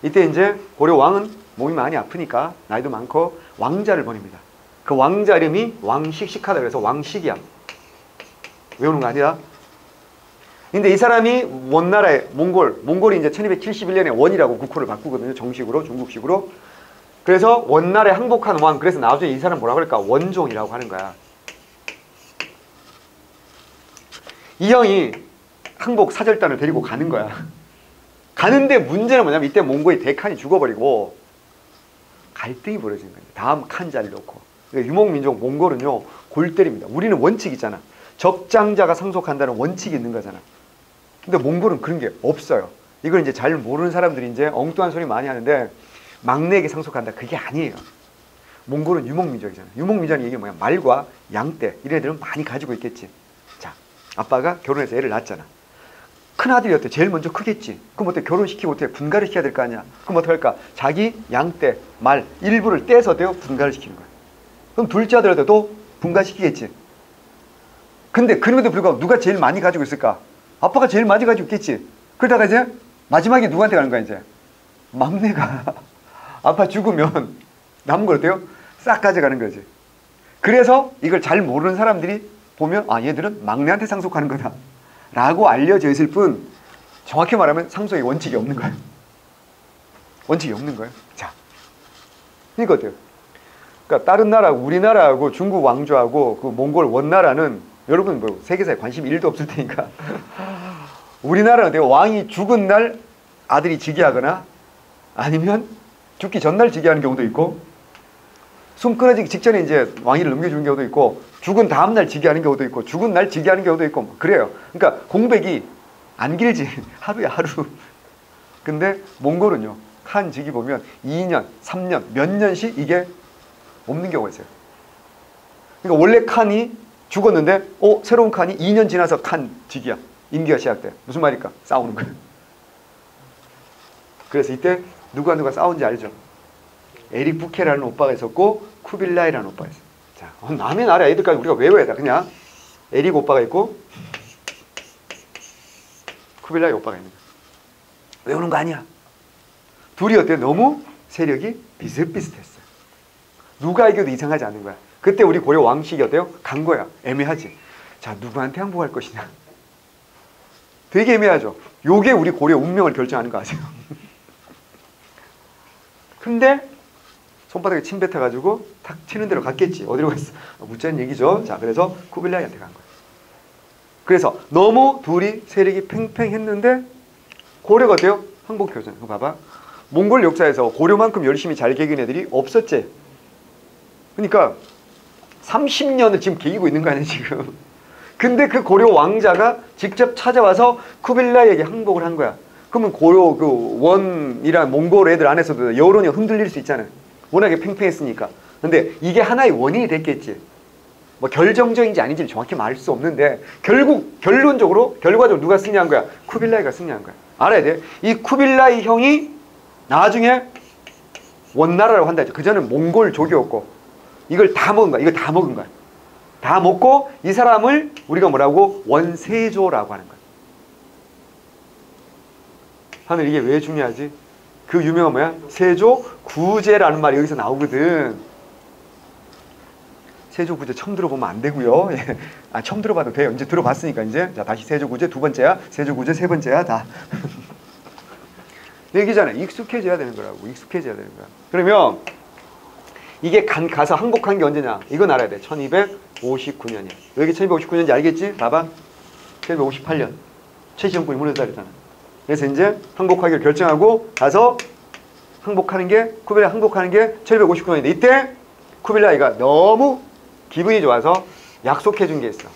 이때 이제 고려 왕은 몸이 많이 아프니까 나이도 많고 왕자를 보냅니다. 그 왕자 이름이 왕식식하다 그래서 왕식이야. 외우는 거 아니야. 근데 이 사람이 원나라의 몽골이 이제 1271년에 원이라고 국호를 바꾸거든요. 정식으로 중국식으로. 그래서 원나라에 항복한 왕. 그래서 나중에 이 사람 뭐라 그럴까? 원종이라고 하는 거야. 이 형이 항복 사절단을 데리고 가는 거야. 가는데 문제는 뭐냐면 이때 몽골이 대칸이 죽어버리고 갈등이 벌어지는 거예요. 다음 칸 자리를 놓고. 그러니까 유목민족 몽골은요 골 때립니다. 우리는 원칙 있잖아. 적장자가 상속한다는 원칙이 있는 거잖아. 근데 몽골은 그런 게 없어요. 이걸 이제 잘 모르는 사람들이 이제 엉뚱한 소리 많이 하는데 막내에게 상속한다. 그게 아니에요. 몽골은 유목민족이잖아. 유목민족이 이게 뭐야? 말과 양떼 이런 애들은 많이 가지고 있겠지. 자, 아빠가 결혼해서 애를 낳았잖아. 큰아들이 어때? 제일 먼저 크겠지. 그럼 어때? 결혼시키고 어떻게 분가를 시켜야 될 거 아니야. 그럼 어떻게 할까? 자기 양떼, 말 일부를 떼서 분가를 시키는 거야. 그럼 둘째 아들한테 또 분가시키겠지. 근데 그럼에도 불구하고 누가 제일 많이 가지고 있을까? 아빠가 제일 많이 가지고 있겠지. 그러다가 이제 마지막에 누구한테 가는 거야 이제? 막내가 아빠 죽으면 남은 걸 어때요? 싹 가져가는 거지. 그래서 이걸 잘 모르는 사람들이 보면 아 얘들은 막내한테 상속하는 거다 라고 알려져 있을 뿐 정확히 말하면 상속의 원칙이 없는 거예요. 원칙이 없는 거예요. 자, 이거 어때요? 그러니까 다른 나라하고 우리나라하고 중국 왕조하고 그 몽골 원나라는 여러분 뭐 세계사에 관심이 1도 없을 테니까 우리나라는 어때요? 왕이 죽은 날 아들이 즉위하거나 아니면 죽기 전날 즉위하는 경우도 있고 숨 끊어지기 직전에 이제 왕위를 넘겨주는 경우도 있고 죽은 다음날 즉위하는 경우도 있고 죽은 날 즉위하는 경우도 있고 그래요. 그러니까 공백이 안 길지. 하루에 하루. 근데 몽골은요. 칸 즉위 보면 2년, 3년, 몇 년씩 이게 없는 경우가 있어요. 그러니까 원래 칸이 죽었는데 새로운 칸이 2년 지나서 칸 즉위야. 임기가 시작돼. 무슨 말일까? 싸우는 거예요. 그래서 이때 누가 싸운지 알죠? 에릭 부케라는 오빠가 있었고 쿠빌라이라는 오빠가 있어요. 자, 남의 나라 애들까지 우리가 외워야 돼. 그냥 에릭 오빠가 있고 쿠빌라이 오빠가 있는 거야. 외우는 거 아니야. 둘이 어때요? 너무 세력이 비슷비슷했어요. 누가 이겨도 이상하지 않는 거야. 그때 우리 고려 왕실이 어때요? 간 거야. 애매하지. 자, 누구한테 항복할 것이냐. 되게 애매하죠. 요게 우리 고려 운명을 결정하는 거 아세요? 근데 손바닥에 침 뱉어가지고 탁 튀는 대로 갔겠지. 어디로 갔어? 묻자는 얘기죠. 자, 그래서 쿠빌라이한테 간 거예요. 그래서 너무 둘이 세력이 팽팽했는데 고려가 어때요? 항복했잖아요. 그거 봐봐. 몽골 역사에서 고려만큼 열심히 잘 개긴 애들이 없었지. 그러니까 30년을 지금 개기고 있는 거 아니야 지금. 근데 그 고려 왕자가 직접 찾아와서 쿠빌라이에게 항복을 한 거야. 그러면 고려 그 원이란 몽골 애들 안에서도 여론이 흔들릴 수 있잖아요. 워낙에 팽팽했으니까. 근데 이게 하나의 원인이 됐겠지. 뭐 결정적인지 아닌지는 정확히 말할 수 없는데 결국 결과적으로 누가 승리한 거야? 쿠빌라이가 승리한 거야. 알아야 돼. 이 쿠빌라이 형이 나중에 원나라라고 한다 했죠. 그전엔 몽골 족이었고 이걸 다 먹은 거야. 이걸 다 먹은 거야. 다 먹고 이 사람을 우리가 뭐라고? 원세조라고 하는 거야. 하늘 이게 왜 중요하지? 그 유명한 뭐야? 세조구제라는 말이 여기서 나오거든. 세조구제 처음 들어보면 안 되고요. 아, 처음 들어봐도 돼요. 이제 들어봤으니까 이제. 자, 다시 세조구제 두 번째야. 세조구제 세 번째야. 다. 얘기잖아. 익숙해져야 되는 거라고. 익숙해져야 되는 거야. 그러면 이게 가서 항복한 게 언제냐? 이건 알아야 돼. 1259년이야. 왜 이게 1259년인지 알겠지? 봐봐. 1258년. 최시정권이 무너졌다 그랬잖아. 그래서 이제 항복하기로 결정하고 가서 항복하는 게, 쿠빌라이 항복하는 게 1259년인데 이때 쿠빌라이가 너무 기분이 좋아서 약속해 준 게 있어.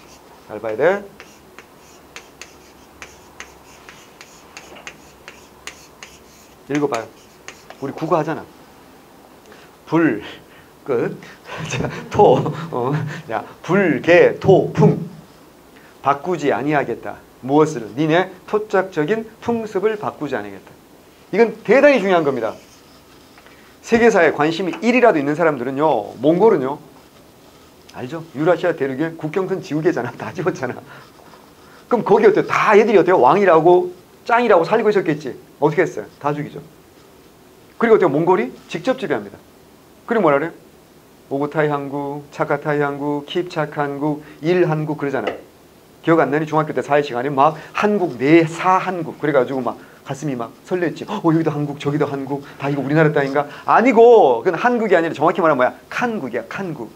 잘 봐야 돼. 읽어봐요. 우리 국어 하잖아. 불, 끝. 토, 야, 불, 개, 토, 풍. 바꾸지 아니하겠다. 무엇을? 니네 토착적인 풍습을 바꾸지 아니하겠다. 이건 대단히 중요한 겁니다. 세계사에 관심이 1이라도 있는 사람들은요, 몽골은요, 알죠? 유라시아 대륙의 국경선 지우개잖아. 다 지웠잖아. 그럼 거기 어때요? 다 애들이 어때요? 왕이라고, 짱이라고 살고 있었겠지. 어떻게 했어요? 다 죽이죠. 그리고 어때요? 몽골이 직접 지배합니다. 그리고 뭐라 그래요? 오고타이 한국, 차카타이 한국, 킵차크 한국, 일한국 그러잖아. 기억 안 나니? 중학교 때 사회 시간에 막 한국, 내사한국 그래가지고 막 가슴이 막 설렜지. 여기도 한국, 저기도 한국, 다 이거 우리나라 땅인가? 아니고, 그건 한국이 아니라 정확히 말하면 뭐야? 칸국이야, 칸국.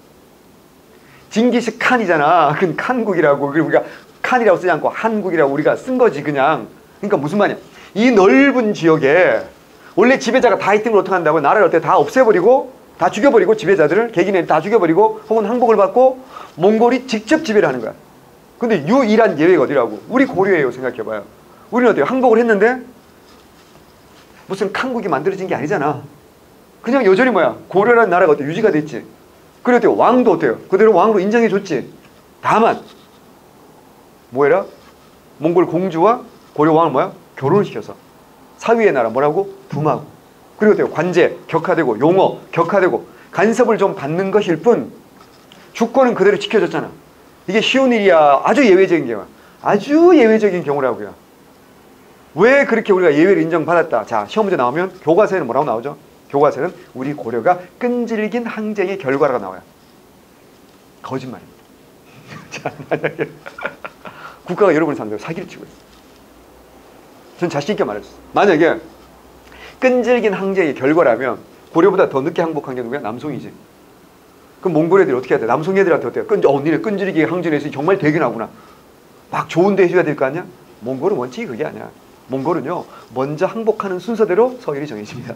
징기스 칸이잖아. 그건 칸국이라고. 그리고 우리가 칸이라고 쓰지 않고 한국이라고 우리가 쓴 거지, 그냥. 그러니까 무슨 말이야? 이 넓은 지역에 원래 지배자가 다 있던 걸 어떻게 한다고? 나라를 어떻게 다 없애버리고, 다 죽여버리고, 지배자들을, 개개인을 다 죽여버리고, 혹은 항복을 받고, 몽골이 직접 지배를 하는 거야. 근데 유일한 예외가 어디라고? 우리 고려예요, 생각해봐요. 우리는 어때요? 항복을 했는데, 무슨 칸국이 만들어진 게 아니잖아. 그냥 여전히 뭐야? 고려라는 나라가 어때? 유지가 됐지. 그리고 어때요? 왕도 어때요? 그대로 왕으로 인정해줬지. 다만 뭐해라? 몽골 공주와 고려 왕을 뭐야? 결혼을 시켜서 사위의 나라 뭐라고? 붐하고. 그리고 어때요? 관제 격화되고 용어 격화되고 간섭을 좀 받는 것일 뿐 주권은 그대로 지켜졌잖아. 이게 쉬운 일이야. 아주 예외적인 경우. 아주 예외적인 경우라고요. 왜 그렇게 우리가 예외를 인정받았다? 자, 시험 문제 나오면 교과서에는 뭐라고 나오죠? 교과서는 우리 고려가 끈질긴 항쟁의 결과라고 나와요. 거짓말입니다. 자, 만약에 국가가 여러분을 상대로 사기를 치고 있어요. 전 자신 있게 말해줬어요. 만약에 끈질긴 항쟁의 결과라면 고려보다 더 늦게 항복한 게 누구야? 남송이지. 그럼 몽골 애들이 어떻게 해야 돼? 남송 애들한테 어때요? 니네 끈질기게 항전해서 정말 대견하구나. 막 좋은 데 해줘야 될 거 아니야? 몽골은 원칙이 그게 아니야. 몽골은요, 먼저 항복하는 순서대로 서열이 정해집니다.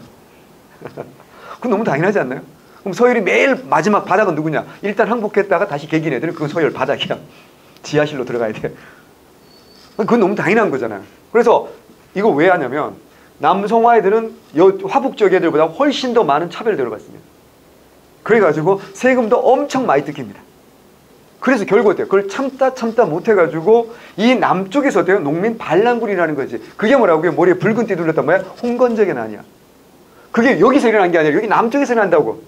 그건 너무 당연하지 않나요? 그럼 서열이 매일 마지막 바닥은 누구냐? 일단 항복했다가 다시 개긴 애들은 그건 서열 바닥이야. 지하실로 들어가야 돼. 그건 너무 당연한 거잖아요. 그래서 이거 왜 하냐면 남송화 애들은 화북 지역 애들보다 훨씬 더 많은 차별대우를 받습니다. 그래가지고 세금도 엄청 많이 뜯깁니다. 그래서 결국 어때요? 그걸 참다 못해가지고 이 남쪽에서 어때요? 농민 반란군이라는 거지. 그게 뭐라고요? 머리에 붉은 띠 둘렀단 말이야? 홍건적이 아니야. 그게 여기서 일어난 게 아니라 여기 남쪽에서 일어난다고.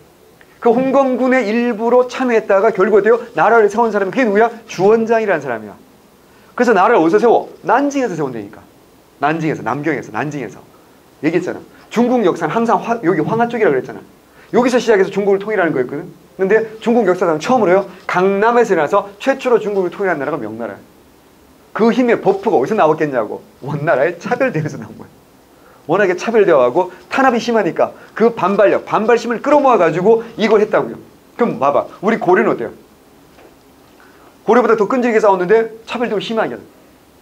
그 홍건군의 일부로 참여했다가 결국 어때요? 나라를 세운 사람이 그게 누구야? 주원장이라는 사람이야. 그래서 나라를 어디서 세워? 난징에서 세운다니까. 난징에서, 남경에서, 난징에서. 얘기했잖아. 중국 역사는 항상 여기 황하 쪽이라고 그랬잖아. 여기서 시작해서 중국을 통일하는 거였거든. 근데 중국 역사상 처음으로요, 강남에서 일어나서 최초로 중국을 통일한 나라가 명나라야. 그 힘의 버프가 어디서 나왔겠냐고. 원나라의 차별대회에서 나온 거야. 워낙에 차별대화하고 탄압이 심하니까 그 반발력, 반발심을 끌어모아가지고 이걸 했다고요. 그럼 봐봐. 우리 고려는 어때요? 고려보다 더 끈질기게 싸웠는데 차별대화 심하게.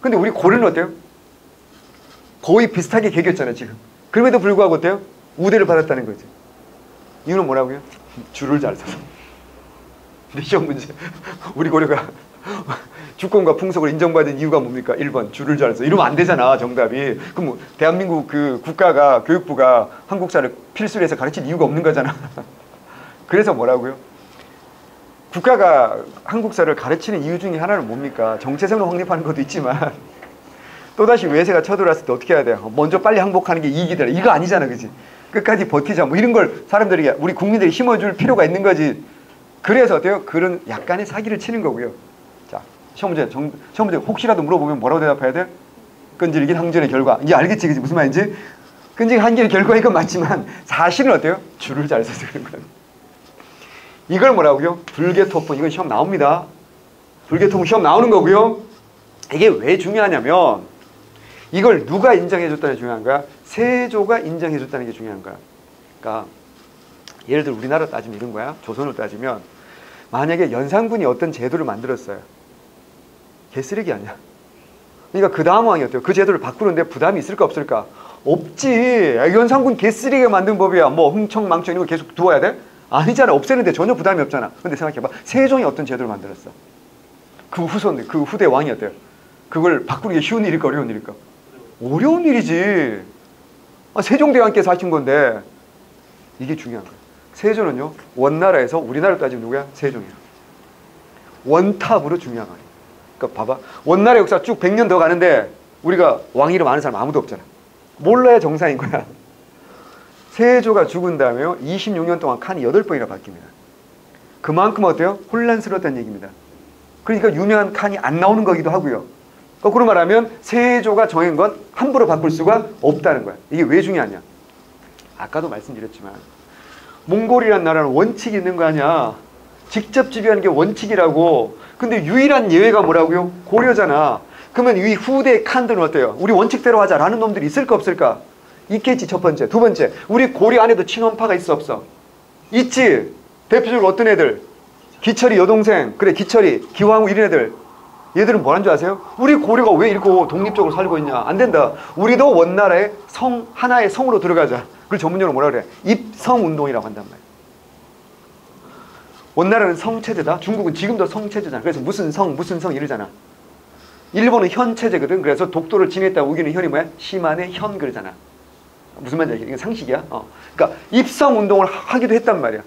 근데 우리 고려는 어때요? 거의 비슷하게 개겼잖아, 지금. 그럼에도 불구하고 어때요? 우대를 받았다는 거지. 이유는 뭐라고요? 줄을 잘 서서. 근데 시험 문제. 우리 고려가 주권과 풍속을 인정받은 이유가 뭡니까? 1번, 줄을 잘 서. 이러면 안 되잖아, 정답이. 그럼 뭐 대한민국 그 국가가, 교육부가 한국사를 필수로 해서 가르칠 이유가 없는 거잖아. 그래서 뭐라고요? 국가가 한국사를 가르치는 이유 중에 하나는 뭡니까? 정체성을 확립하는 것도 있지만 또다시 외세가 쳐들어왔을 때 어떻게 해야 돼요? 먼저 빨리 항복하는 게 이익이더라. 이거 아니잖아, 그지? 끝까지 버티자. 뭐 이런 걸 사람들이, 우리 국민들이 힘어줄 필요가 있는 거지. 그래서 어때요? 그런 약간의 사기를 치는 거고요. 자, 시험 문제 혹시라도 물어보면 뭐라고 대답해야 돼? 끈질긴 항전의 결과. 이제 알겠지, 그지? 무슨 말인지? 끈질긴 항전의 결과인 건 맞지만 사실은 어때요? 줄을 잘 서서 그런 거예요. 이걸 뭐라고요? 불개토풍. 이건 시험 나옵니다. 불개토풍 시험 나오는 거고요. 이게 왜 중요하냐면 이걸 누가 인정해줬다는 게 중요한 거야? 세조가 인정해줬다는 게 중요한 거야. 그러니까 예를 들어 우리나라 따지면 이런 거야. 조선을 따지면 만약에 연산군이 어떤 제도를 만들었어요. 개쓰레기 아니야. 그러니까 그 다음 왕이 어때요? 그 제도를 바꾸는데 부담이 있을까 없을까? 없지. 연산군 개쓰레기가 만든 법이야. 뭐 흥청망청 이런 거 계속 두어야 돼? 아니잖아. 없애는데 전혀 부담이 없잖아. 근데 생각해봐. 세종이 어떤 제도를 만들었어? 그 후손들, 그 후대 왕이 어때요? 그걸 바꾸는 게 쉬운 일일까 어려운 일일까? 어려운 일이지. 세종대왕께서 하신 건데 이게 중요한 거예요. 세조는요, 원나라에서 우리나라로 따지면 누구야? 세종이야. 원탑으로 중요한 거예요. 그러니까 봐봐. 원나라 역사 쭉 100년 더 가는데 우리가 왕 이름 아는 사람 아무도 없잖아. 몰라야 정상인 거야. 세조가 죽은 다음에요, 26년 동안 칸이 8번이나 바뀝니다. 그만큼 어때요? 혼란스러웠다는 얘기입니다. 그러니까 유명한 칸이 안 나오는 거기도 하고요. 거꾸로 말하면 세조가 정한 건 함부로 바꿀 수가 없다는 거야. 이게 왜 중요하냐? 아까도 말씀드렸지만 몽골이라는 나라는 원칙이 있는 거 아니야. 직접 지배하는 게 원칙이라고. 근데 유일한 예외가 뭐라고요? 고려잖아. 그러면 이 후대 칸들은 어때요? 우리 원칙대로 하자라는 놈들이 있을까 없을까? 있겠지. 첫 번째. 두 번째, 우리 고려 안에도 친원파가 있어 없어? 있지. 대표적으로 어떤 애들? 기철이 여동생. 그래, 기철이, 기왕후 이런 애들. 얘들은 뭐라는 줄 아세요? 우리 고려가 왜 이렇게 독립적으로 살고 있냐? 안 된다. 우리도 원나라의 성, 하나의 성으로 들어가자. 그걸 전문용어로 뭐라 그래? 입성운동이라고 한단 말이야. 원나라는 성체제다. 중국은 지금도 성체제잖아. 그래서 무슨 성 이러잖아. 일본은 현체제거든. 그래서 독도를 지냈다고 우기는 현이 뭐야? 시만의 현 그러잖아. 무슨 말인지 알겠지? 이건 상식이야. 그러니까 입성운동을 하기도 했단 말이야.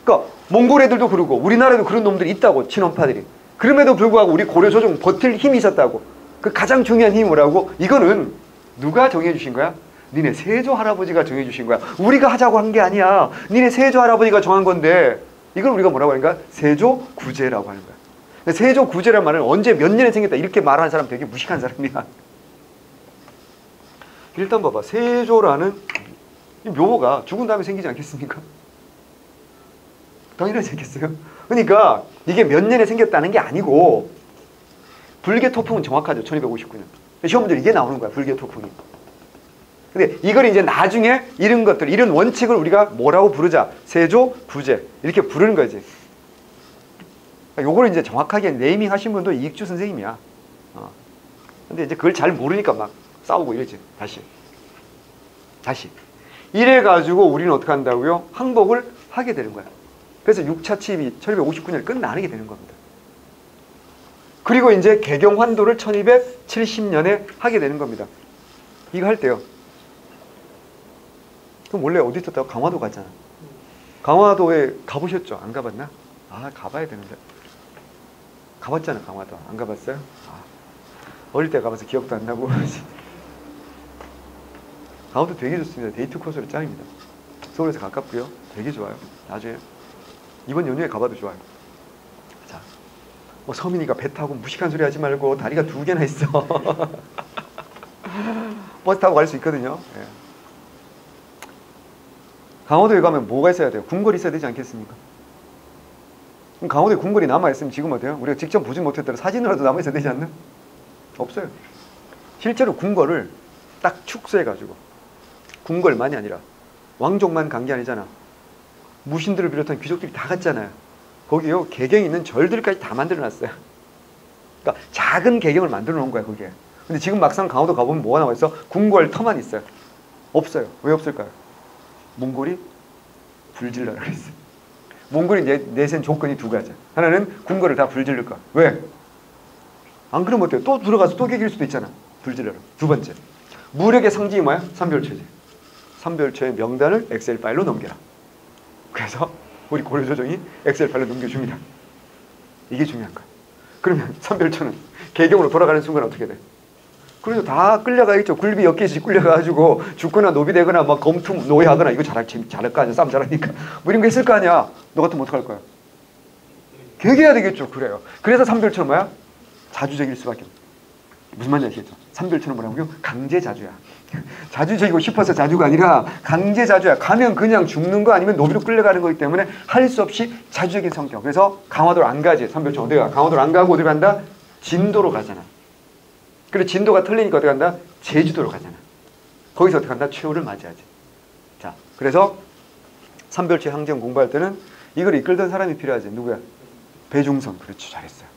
그러니까 몽골 애들도 그러고 우리나라에도 그런 놈들이 있다고, 친원파들이. 그럼에도 불구하고 우리 고려 조정 버틸 힘이 있었다고. 그 가장 중요한 힘이 뭐라고? 이거는 누가 정해주신 거야? 니네 세조 할아버지가 정해주신 거야. 우리가 하자고 한 게 아니야. 니네 세조 할아버지가 정한 건데 이걸 우리가 뭐라고 하는가? 세조 구제라고 하는 거야. 세조 구제란 말은 언제 몇 년에 생겼다 이렇게 말하는 사람 되게 무식한 사람이야. 일단 봐봐. 세조라는 이 묘가 죽은 다음에 생기지 않겠습니까? 당연하지 않겠어요? 그러니까 이게 몇 년에 생겼다는 게 아니고 불개토풍은 정확하죠. 1259년. 시험 문제 이게 나오는 거야. 불개토풍이. 근데 이걸 이제 나중에 이런 것들, 이런 원칙을 우리가 뭐라고 부르자. 세조, 구제 이렇게 부르는 거지. 요거를 이제 정확하게 네이밍 하신 분도 이익주 선생님이야. 근데 이제 그걸 잘 모르니까 막 싸우고 이러지. 다시. 이래가지고 우리는 어떻게 한다고요? 항복을 하게 되는 거야. 그래서 6차 침입이 1259년에 끝나게 되는 겁니다. 그리고 이제 개경환도를 1270년에 하게 되는 겁니다. 이거 할 때요. 그럼 원래 어디 있었다고? 강화도 갔잖아. 강화도에 가보셨죠? 안 가봤나? 아, 가봐야 되는데. 가봤잖아, 강화도. 안 가봤어요? 어릴 때 가봐서 기억도 안 나고. 강화도 되게 좋습니다. 데이트 코스로 짱입니다. 서울에서 가깝고요. 되게 좋아요. 나중에 이번 연휴에 가봐도 좋아요. 자, 뭐 서민이가 배 타고 무식한 소리 하지 말고 다리가 2개나 있어. 버스 타고 갈 수 있거든요. 예. 강화도에 가면 뭐가 있어야 돼요? 궁궐이 있어야 되지 않겠습니까? 그럼 강화도에 궁궐이 남아있으면 지금 어때요? 우리가 직접 보지 못했더라도 사진으로도 남아있어야 되지 않나? 없어요. 실제로 궁궐을 딱 축소해가지고 궁궐만이 아니라 왕족만 간 게 아니잖아. 무신들을 비롯한 귀족들이 다 갔잖아요. 거기요 개경이 있는 절들까지 다 만들어놨어요. 그러니까 작은 개경을 만들어 놓은 거야 거기에. 근데 지금 막상 강화도 가보면 뭐가 나와 있어? 궁궐 터만 있어요. 없어요. 왜 없을까요? 몽골이 불질러라 그랬어요. 몽골이 내센 조건이 2가지. 하나는 궁궐을 다 불질를 거야. 왜? 안 그러면 어때요? 또 들어가서 또 개길 수도 있잖아. 불질러라. 2번째. 무력의 상징이 뭐야? 삼별초지. 삼별초의 명단을 엑셀 파일로 넘겨라. 그래서 우리 고려조정이 엑셀 파일로 넘겨줍니다. 이게 중요한 거야. 그러면 삼별초는 개경으로 돌아가는 순간 어떻게 돼? 그래서 다 끌려가겠죠. 굴비 몇 개씩 끌려가가지고 죽거나 노비되거나 막 검투 노예하거나 이거 잘할 거 아니야. 싸움 잘하니까. 뭐 이런 거 있을 거 아니야. 너 같으면 어떡할 거야? 개개해야 되겠죠. 그래요. 그래서 삼별초는 뭐야? 자주적일 수밖에 없어. 무슨 말인지 아시겠죠? 삼별초는 뭐라고요? 강제자주야. 자주적이고 싶어서 자주가 아니라 강제자주야. 가면 그냥 죽는 거 아니면 노비로 끌려가는 거기 때문에 할 수 없이 자주적인 성격. 그래서 강화도를 안 가지. 삼별초 어디 가? 강화도를 안 가고 어디 간다? 진도로 가잖아. 그래 진도가 틀리니까 어떻게 간다? 제주도로 가잖아. 거기서 어떻게 간다? 최후를 맞이하지. 자, 그래서 삼별초 항쟁 공부할 때는 이걸 이끌던 사람이 필요하지. 누구야? 배중선. 그렇지, 잘했어요.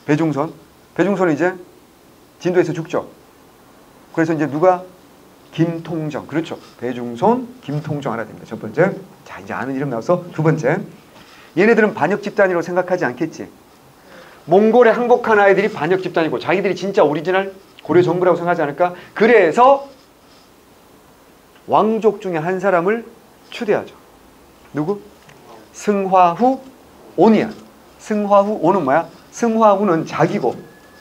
배중선은 이제 진도에서 죽죠. 그래서 이제 누가? 김통정. 그렇죠. 배중선, 김통정 하나 됩니다. 첫 번째. 자, 이제 아는 이름 나와서 2번째. 얘네들은 반역 집단이라고 생각하지 않겠지. 몽골에 항복한 아이들이 반역 집단이고 자기들이 진짜 오리지널 고려 정부라고 생각하지 않을까? 그래서 왕족 중에 한 사람을 추대하죠. 누구? 승화후 온이야. 승화후 온은 뭐야? 승화후는 자기고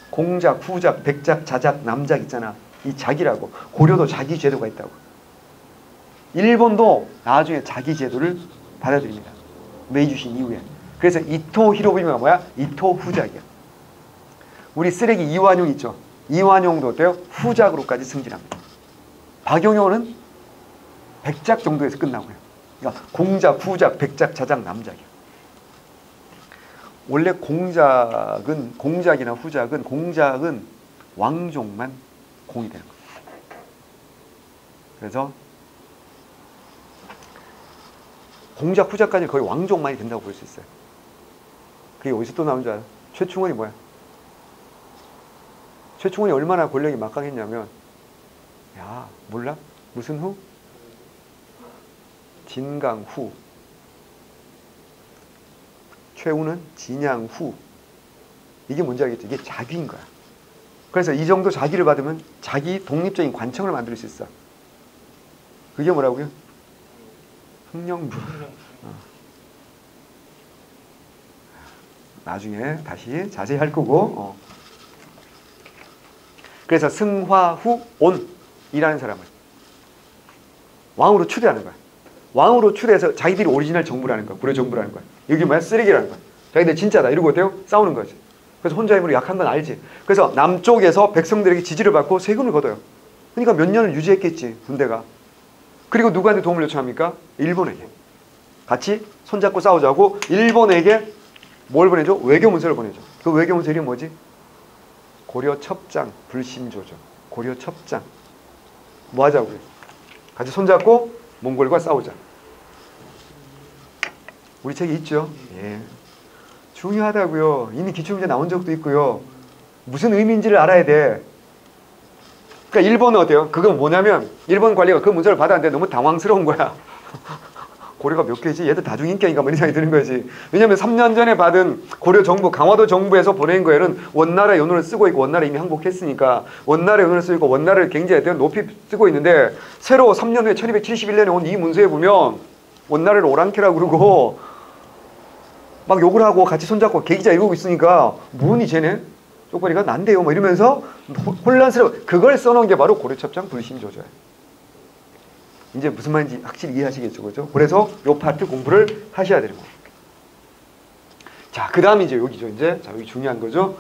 공작, 후작, 백작, 자작, 남작 있잖아. 이 작이라고. 고려도 자기 제도가 있다고. 일본도 나중에 자기 제도를 받아들입니다. 메이주신 이후에. 그래서 이토 히로부미가 뭐야? 이토 후작이야. 우리 쓰레기 이완용 있죠? 이완용도 어때요? 후작으로까지 승진합니다. 박용효는 백작 정도에서 끝나고요. 그러니까 공작, 후작, 백작, 자작, 남작이야. 원래 공작이나 후작은 공작은 왕족만 공이 되는 거예요. 그래서 공작, 후작까지 거의 왕족만이 된다고 볼 수 있어요. 그게 어디서 또 나온 줄 알아? 최충원이 뭐야? 최충원이 얼마나 권력이 막강했냐면, 야, 몰라? 무슨 후? 진강후. 최후는 진양후. 이게 뭔지 알겠죠? 이게 자기인 거야. 그래서 이 정도 자기를 받으면 자기 독립적인 관청을 만들 수 있어. 그게 뭐라고요? 흥령부. 나중에 다시 자세히 할 거고. 그래서 승화후 온이라는 사람을 왕으로 추대하는 거야. 왕으로 추대해서 자기들이 오리지널 정부라는 거야. 고려 정부라는 거야. 여기 뭐야? 쓰레기라는 거야. 자기들 진짜다. 이러고 어때요? 싸우는 거지. 그래서 혼자 힘으로 약한 건 알지. 그래서 남쪽에서 백성들에게 지지를 받고 세금을 걷어요. 그러니까 몇 년을 유지했겠지, 군대가. 그리고 누구한테 도움을 요청합니까? 일본에게. 같이 손잡고 싸우자고 일본에게 뭘 보내줘? 외교문서를 보내줘. 그 외교문서 이름이 뭐지? 고려첩장, 불심조죠. 고려첩장. 뭐 하자고요? 같이 손잡고 몽골과 싸우자. 우리 책에 있죠? 예. 중요하다고요. 이미 기출문제 나온 적도 있고요. 무슨 의미인지를 알아야 돼. 그러니까 일본은 어때요? 그건 뭐냐면 일본 관리가 그 문서를 받았는데 너무 당황스러운 거야. 고려가 몇 개지? 얘들 다중인격인가 뭐 이런 생각이 드는 거지. 왜냐면 3년 전에 받은 고려 정부, 강화도 정부에서 보낸 거에는 원나라 연호를 쓰고 있고 원나라 이미 항복했으니까 원나라 연호를 쓰고 있고 원나라를 굉장히 높이 쓰고 있는데 새로 3년 후에 1271년에 온 이 문서에 보면 원나라를 오랑캐라고 그러고 막 욕을 하고 같이 손잡고 계기자 이러고 있으니까 뭐니 쟤네? 쪽발이가 난데요 뭐 이러면서 혼란스러워. 그걸 써놓은 게 바로 고려첩장 불심조조예요. 이제 무슨 말인지 확실히 이해하시겠죠, 그죠? 그래서 요 파트 공부를 하셔야 되는 거예요. 자, 그 다음에 이제 여기죠, 이제. 자, 여기 중요한 거죠.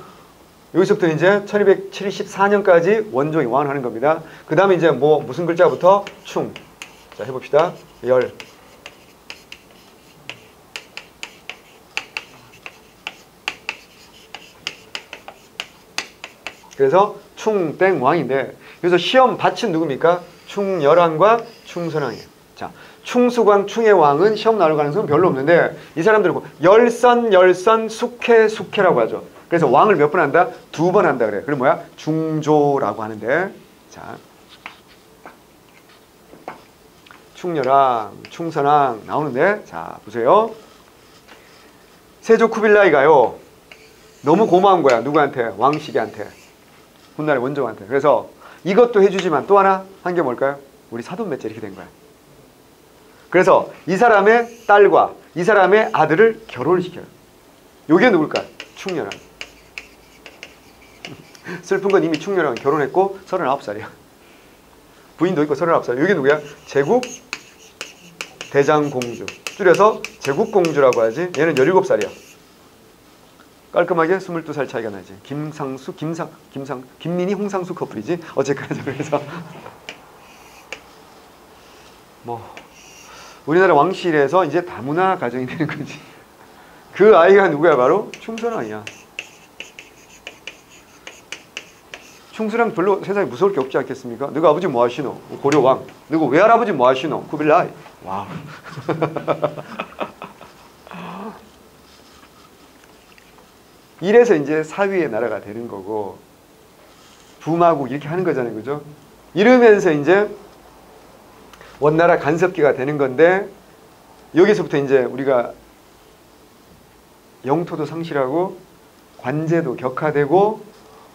여기서부터 이제 1274년까지 원종이 왕하는 겁니다. 그 다음에 이제 뭐, 무슨 글자부터? 충. 자, 해봅시다. 열. 그래서 충땡왕인데, 그래서 시험 밭은 누굽니까? 충열왕과 충선왕이에요. 자, 충수광 충의 왕은 시험 나올 가능성은 별로 없는데 이 사람들은 열선 숙해라고 하죠. 그래서 왕을 몇 번 한다? 2번 한다 그래. 그럼 뭐야? 중조라고 하는데, 자, 충열왕, 충선왕 나오는데, 자 보세요. 세조 쿠빌라이가요 너무 고마운 거야. 누구한테? 왕시계한테, 훗날의 원종한테. 그래서 이것도 해주지만 또 하나 한 게 뭘까요? 우리 사돈매째 이렇게 된 거야. 그래서 이 사람의 딸과 이 사람의 아들을 결혼을 시켜요. 요게 누굴까? 충렬왕. 슬픈 건 이미 충렬왕은 결혼했고 39살이야. 부인도 있고 39살. 요게 누구야? 제국 대장공주. 줄여서 제국공주라고 하지. 얘는 17살이야. 깔끔하게 22살 차이가 나지. 김민희, 홍상수 커플이지. 어쨌거나 그래서 뭐 우리나라 왕실에서 이제 다문화 가정이 되는 거지. 그 아이가 누구야? 바로 충선왕이야. 충선왕 별로 세상에 무서울 게 없지 않겠습니까? 너가 아버지 뭐 하시노? 고려왕. 너가 외할아버지 뭐 하시노? 쿠빌라이. 와우. 이래서 이제 사위의 나라가 되는 거고 부마국 이렇게 하는 거잖아요, 그죠? 이러면서 이제 원나라 간섭기가 되는 건데 여기서부터 이제 우리가 영토도 상실하고 관제도 격화되고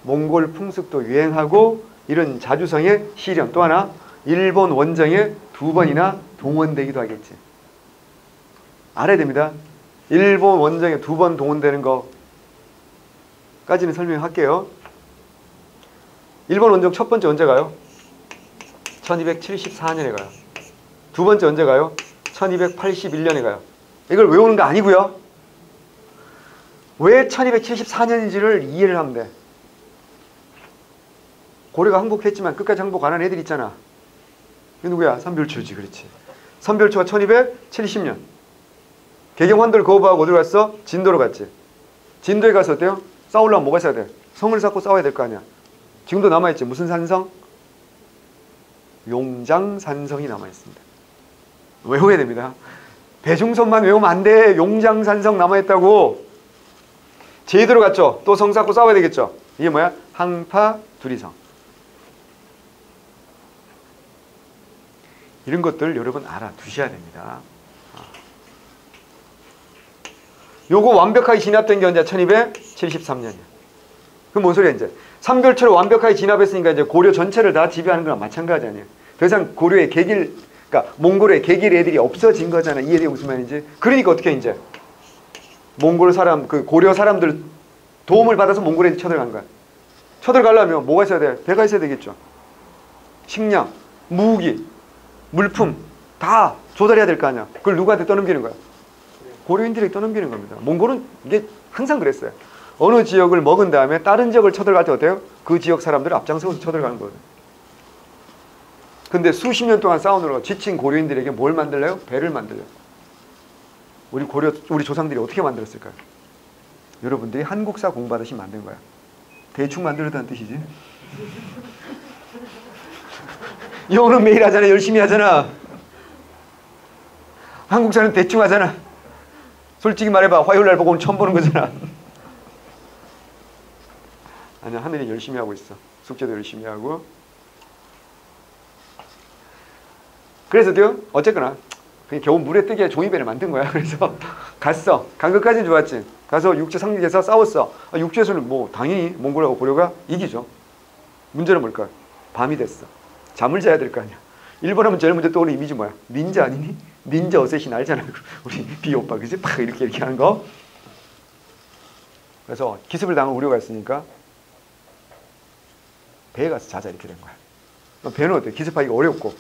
몽골 풍습도 유행하고 이런 자주성의 실현. 또 하나 일본 원정에 2번이나 동원되기도 하겠지. 알아야 됩니다. 일본 원정에 2번 동원되는 거까지는 설명할게요. 일본 원정 첫 번째 언제 가요? 1274년에 가요. 두 번째 언제 가요? 1281년에 가요. 이걸 외우는 거 아니고요. 왜 1274년인지를 이해를 하면 돼. 고려가 항복했지만 끝까지 항복 안 한 애들 있잖아. 이게 누구야? 선별초지. 그렇지. 선별초가 1270년. 개경환도를 거부하고 어디로 갔어? 진도로 갔지. 진도에 가서 어때요? 싸우려면 뭐가 있어야 돼? 성을 쌓고 싸워야 될 거 아니야. 지금도 남아있지. 무슨 산성? 용장산성이 남아있습니다. 외워야 됩니다. 배중선만 외우면 안 돼. 용장산성 남아있다고. 제주도로 갔죠. 또 성 쌓고 싸워야 되겠죠. 이게 뭐야? 항파두리성. 이런 것들 여러분 알아두셔야 됩니다. 요거 완벽하게 진압된 게 언제? 1273년이야. 그럼 뭔 소리야 이제? 삼별초를 완벽하게 진압했으니까 이제 고려 전체를 다 지배하는 거랑 마찬가지 아니에요. 더 이상 고려의 계길, 그러니까 몽골의 계길 애들이 없어진 거잖아. 이해돼 무슨 말인지? 그러니까 어떻게 이제? 몽골 사람, 그 고려 사람들 도움을 받아서 몽골 애들이 쳐들어간 거야. 쳐들어가려면 뭐가 있어야 돼? 배가 있어야 되겠죠. 식량, 무기, 물품 다 조달해야 될 거 아니야. 그걸 누구한테 떠넘기는 거야? 고려인들에게 떠넘기는 겁니다. 몽골은 이게 항상 그랬어요. 어느 지역을 먹은 다음에 다른 지역을 쳐들어갈 때 어때요? 그 지역 사람들을 앞장서서 쳐들어가는 거예요. 근데 수십 년 동안 싸우느라고 지친 고려인들에게 뭘 만들래요? 배를 만들래요. 우리 조상들이 어떻게 만들었을까요? 여러분들이 한국사 공부하듯이 만든 거야. 대충 만들었다는 뜻이지. 영어는 매일 하잖아. 열심히 하잖아. 한국사는 대충 하잖아. 솔직히 말해봐. 화요일날 보고 오늘 처음 보는 거잖아. 아니야. 하늘이 열심히 하고 있어. 숙제도 열심히 하고. 그래서도요. 어쨌거나 그냥 겨우 물에 뜨게 종이배를 만든 거야. 그래서 갔어. 간 것까지는 좋았지. 가서 육지 상륙에서 싸웠어. 육지에서는 뭐 당연히 몽골하고 고려가 이기죠. 문제는 뭘까? 밤이 됐어. 잠을 자야 될 거 아니야. 일본 하면 제일 먼저 떠오르는 이미지 뭐야? 닌자 아니니? 닌자 어쌔신 알잖아. 우리 비 오빠 그지? 팍 이렇게 하는 거. 그래서 기습을 당할 우려가 있으니까 배에 가서 자자 이렇게 된 거야. 배는 어때? 기습하기가 어렵고.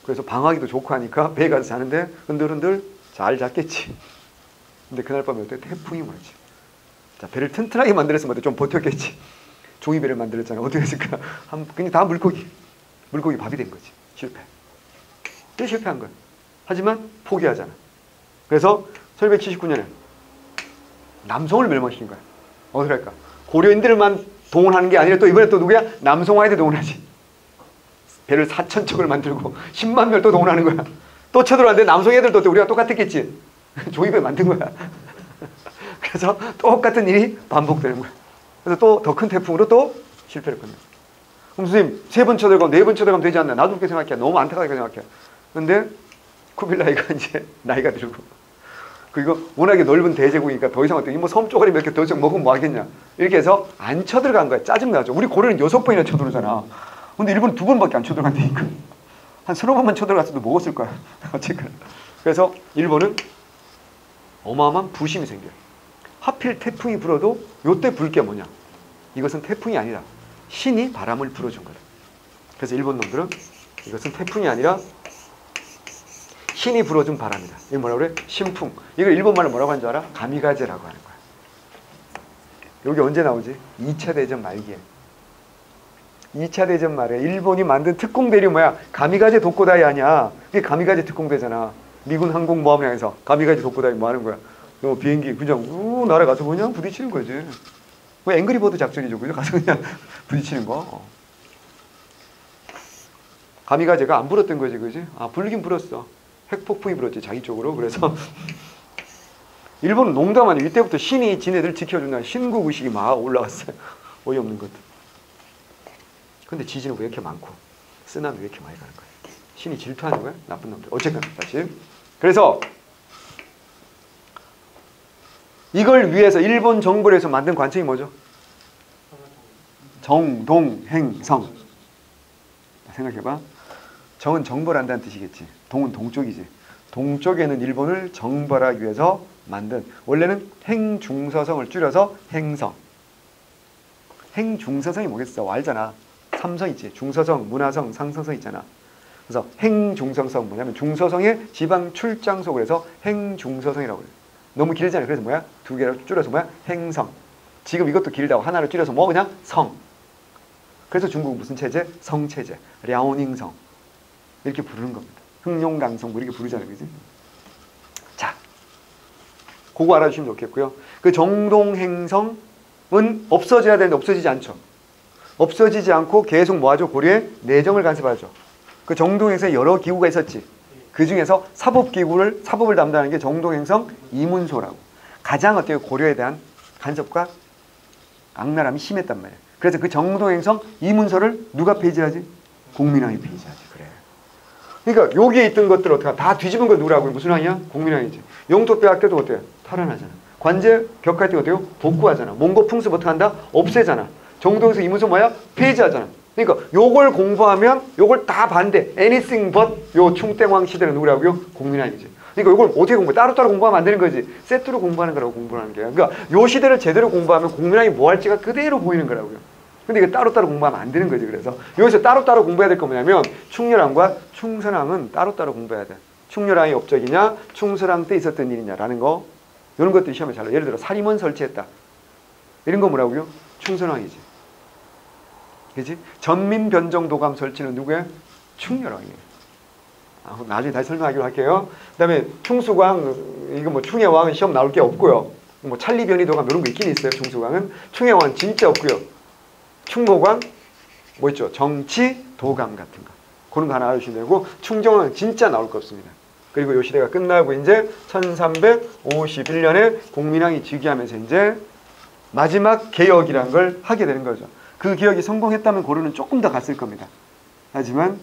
그래서 방하기도 좋고 하니까 배에 가서 자는데 흔들흔들 잘 잤겠지. 근데 그날 밤에 어때? 태풍이 몰았지. 자, 배를 튼튼하게 만들었으면 어때? 좀 버텼겠지. 종이배를 만들었잖아. 어떻게 했을까? 그냥 다 물고기 밥이 된 거지. 실패. 또 실패한 거야. 하지만 포기하잖아. 그래서 1779년에 남송을 멸망시킨 거야. 어떻게 할까? 고려인들만 동원하는 게 아니라 또 이번에 또 누구야? 남송와이도 동원하지. 배를 4,000척을 만들고 10만 명을 또 동원하는 거야. 또 쳐들어왔는데 남송 애들도 우리가 똑같았겠지. 종이배 만든 거야. 그래서 똑같은 일이 반복되는 거야. 그래서 또 더 큰 태풍으로 또 실패를 거냐. 그럼 선생님 3번 쳐들어가면 4번 쳐들어가면 되지 않나? 나도 그렇게 생각해. 너무 안타깝게 생각해. 근데 쿠빌라이가 이제 나이가 들고 그리고 워낙에 넓은 대제국이니까 더 이상 어떻게 뭐 섬 쪼가리 몇 개 더 먹으면 뭐 하겠냐. 이렇게 해서 안 쳐들어간 거야. 짜증나죠. 우리 고려는 6번이나 쳐들어오잖아. 근데 일본은 2번밖에 안 쳐들어간다니까. 한 3번만 쳐들어갔어도 먹었을 거야. 어쨌거나. 그래서 일본은 어마어마한 부심이 생겨요. 하필 태풍이 불어도 요때 불 게 뭐냐. 이것은 태풍이 아니라 신이 바람을 불어준 거다. 그래서 일본 놈들은 이것은 태풍이 아니라 신이 불어준 바람이다. 이거 뭐라고 그래? 신풍. 이걸 일본말로 뭐라고 하는 줄 알아? 가미가제라고 하는 거야. 여기 언제 나오지? 2차 대전 말기에. 2차 대전 말에 일본이 만든 특공대리 뭐야? 가미가제 독고다이 아니야. 이게 가미가제 특공대잖아. 미군 항공모함을 향해서 가미가제 독고다이 뭐 하는 거야? 너 비행기 그냥 날아가서 그냥 부딪히는 거지. 뭐 앵그리버드 작전이죠. 그죠? 가서 그냥 부딪히는 거. 가미가제가 안 불었던 거지. 그지? 아, 불긴 불었어. 핵폭풍이 불었지. 자기 쪽으로. 그래서 일본은 농담 아니에요. 이때부터 신이 지네들 지켜준다는 신국의식이 막 올라왔어요. 어이없는 것도. 근데 지진은 왜 이렇게 많고 쓰나미 왜 이렇게 많이 가는 거야? 신이 질투하는 거야? 나쁜 놈들. 어쨌든 다시. 그래서 이걸 위해서 일본 정부를 해서 만든 관청이 뭐죠? 정동행성. 생각해봐. 정은 정벌한다는 뜻이겠지. 동은 동쪽이지. 동쪽에는 일본을 정벌하기 위해서 만든, 원래는 행중서성을 줄여서 행성. 행중서성이 뭐겠어? 알잖아. 3성 있지. 중서성, 문화성, 상서성 있잖아. 그래서 행중서성 뭐냐면 중서성의 지방 출장소를 해서 행중서성이라고 그래. 너무 길잖아요. 그래서 뭐야? 2개를 줄여서 뭐야? 행성. 지금 이것도 길다고 하나를 줄여서 뭐 그냥 성. 그래서 중국은 무슨 체제? 성체제. 랴오닝성. 이렇게 부르는 겁니다. 흥룡강성 뭐 이렇게 부르잖아요. 그지? 자, 그거 알아주시면 좋겠고요. 그 정동행성은 없어져야 되는데 없어지지 않죠. 없어지지 않고 계속 뭐하죠? 고려의 내정을 간섭하죠. 그 정동행성에 여러 기구가 있었지. 그 중에서 사법을 담당하는 게 정동행성 이문소라고. 가장 어때요? 고려에 대한 간섭과 악랄함이 심했단 말이에요. 그래서 그 정동행성 이문소를 누가 폐지하지? 국민왕이 폐지하지. 그래. 그러니까 여기에 있던 것들 어떻게 다 뒤집은 건 누구라고요? 무슨 왕이야? 국민왕이지. 영토 빼앗 때도 어때요? 탈환하잖아. 관제 벽할 때 어때요? 복구하잖아. 몽고 풍습 어떻게 한다? 없애잖아. 정동행성 이문소 뭐야? 폐지하잖아. 그러니까 요걸 공부하면 요걸 다 반대. anything but 요 충땡왕 시대는 누구라고요? 국민왕이지. 그러니까 요걸 어떻게 공부해? 따로따로 공부하면 안 되는 거지. 세트로 공부하는 거라고 공부하는 게. 그러니까 요 시대를 제대로 공부하면 국민왕이 뭐 할지가 그대로 보이는 거라고요. 근데 이게 따로따로 공부하면 안 되는 거지. 그래서 여기서 따로따로 공부해야 될 거 뭐냐면 충렬왕과 충선왕은 따로따로 공부해야 돼. 충렬왕이 업적이냐 충선왕 때 있었던 일이냐라는 거. 이런 것들이 시험에 잘 나와. 예를 들어 살인원 설치했다. 이런 거 뭐라고요? 충선왕이지. 그지? 전민변정도감 설치는 누구야? 충렬왕이에요. 나중에 다시 설명하기로 할게요. 그 다음에 충수광, 이거 뭐 충혜왕은 시험 나올 게 없고요. 뭐 찰리변이도감 이런 거 있긴 있어요. 충수광은. 충혜왕은 진짜 없고요. 충모광, 뭐 있죠? 정치, 도감 같은 거. 그런 거 하나 알아주시면 되고, 충정왕은 진짜 나올 거 없습니다. 그리고 요 시대가 끝나고 이제 1351년에 공민왕이 즉위하면서 이제 마지막 개혁이란 걸 하게 되는 거죠. 그 개혁이 성공했다면 고려는 조금 더 갔을 겁니다. 하지만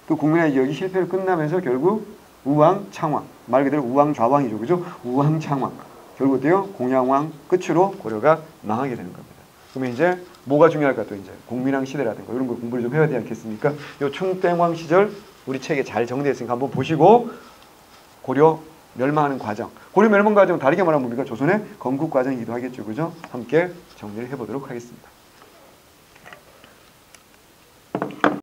그 국민의 개혁이 실패로 끝나면서 결국 우왕창왕, 말 그대로 우왕좌왕이죠. 그죠? 우왕창왕. 결국 어때요? 공양왕 끝으로 고려가 망하게 되는 겁니다. 그러면 이제 뭐가 중요할까? 또 이제 공민왕 시대라든가 이런 거 공부를 좀 해야 되지 않겠습니까? 요 충땡왕 시절 우리 책에 잘 정리되어 있으니까 한번 보시고 고려 멸망하는 과정. 고려 멸망 과정 다르게 말하면 뭡니까? 조선의 건국 과정이기도 하겠죠. 그죠? 함께 정리를 해보도록 하겠습니다.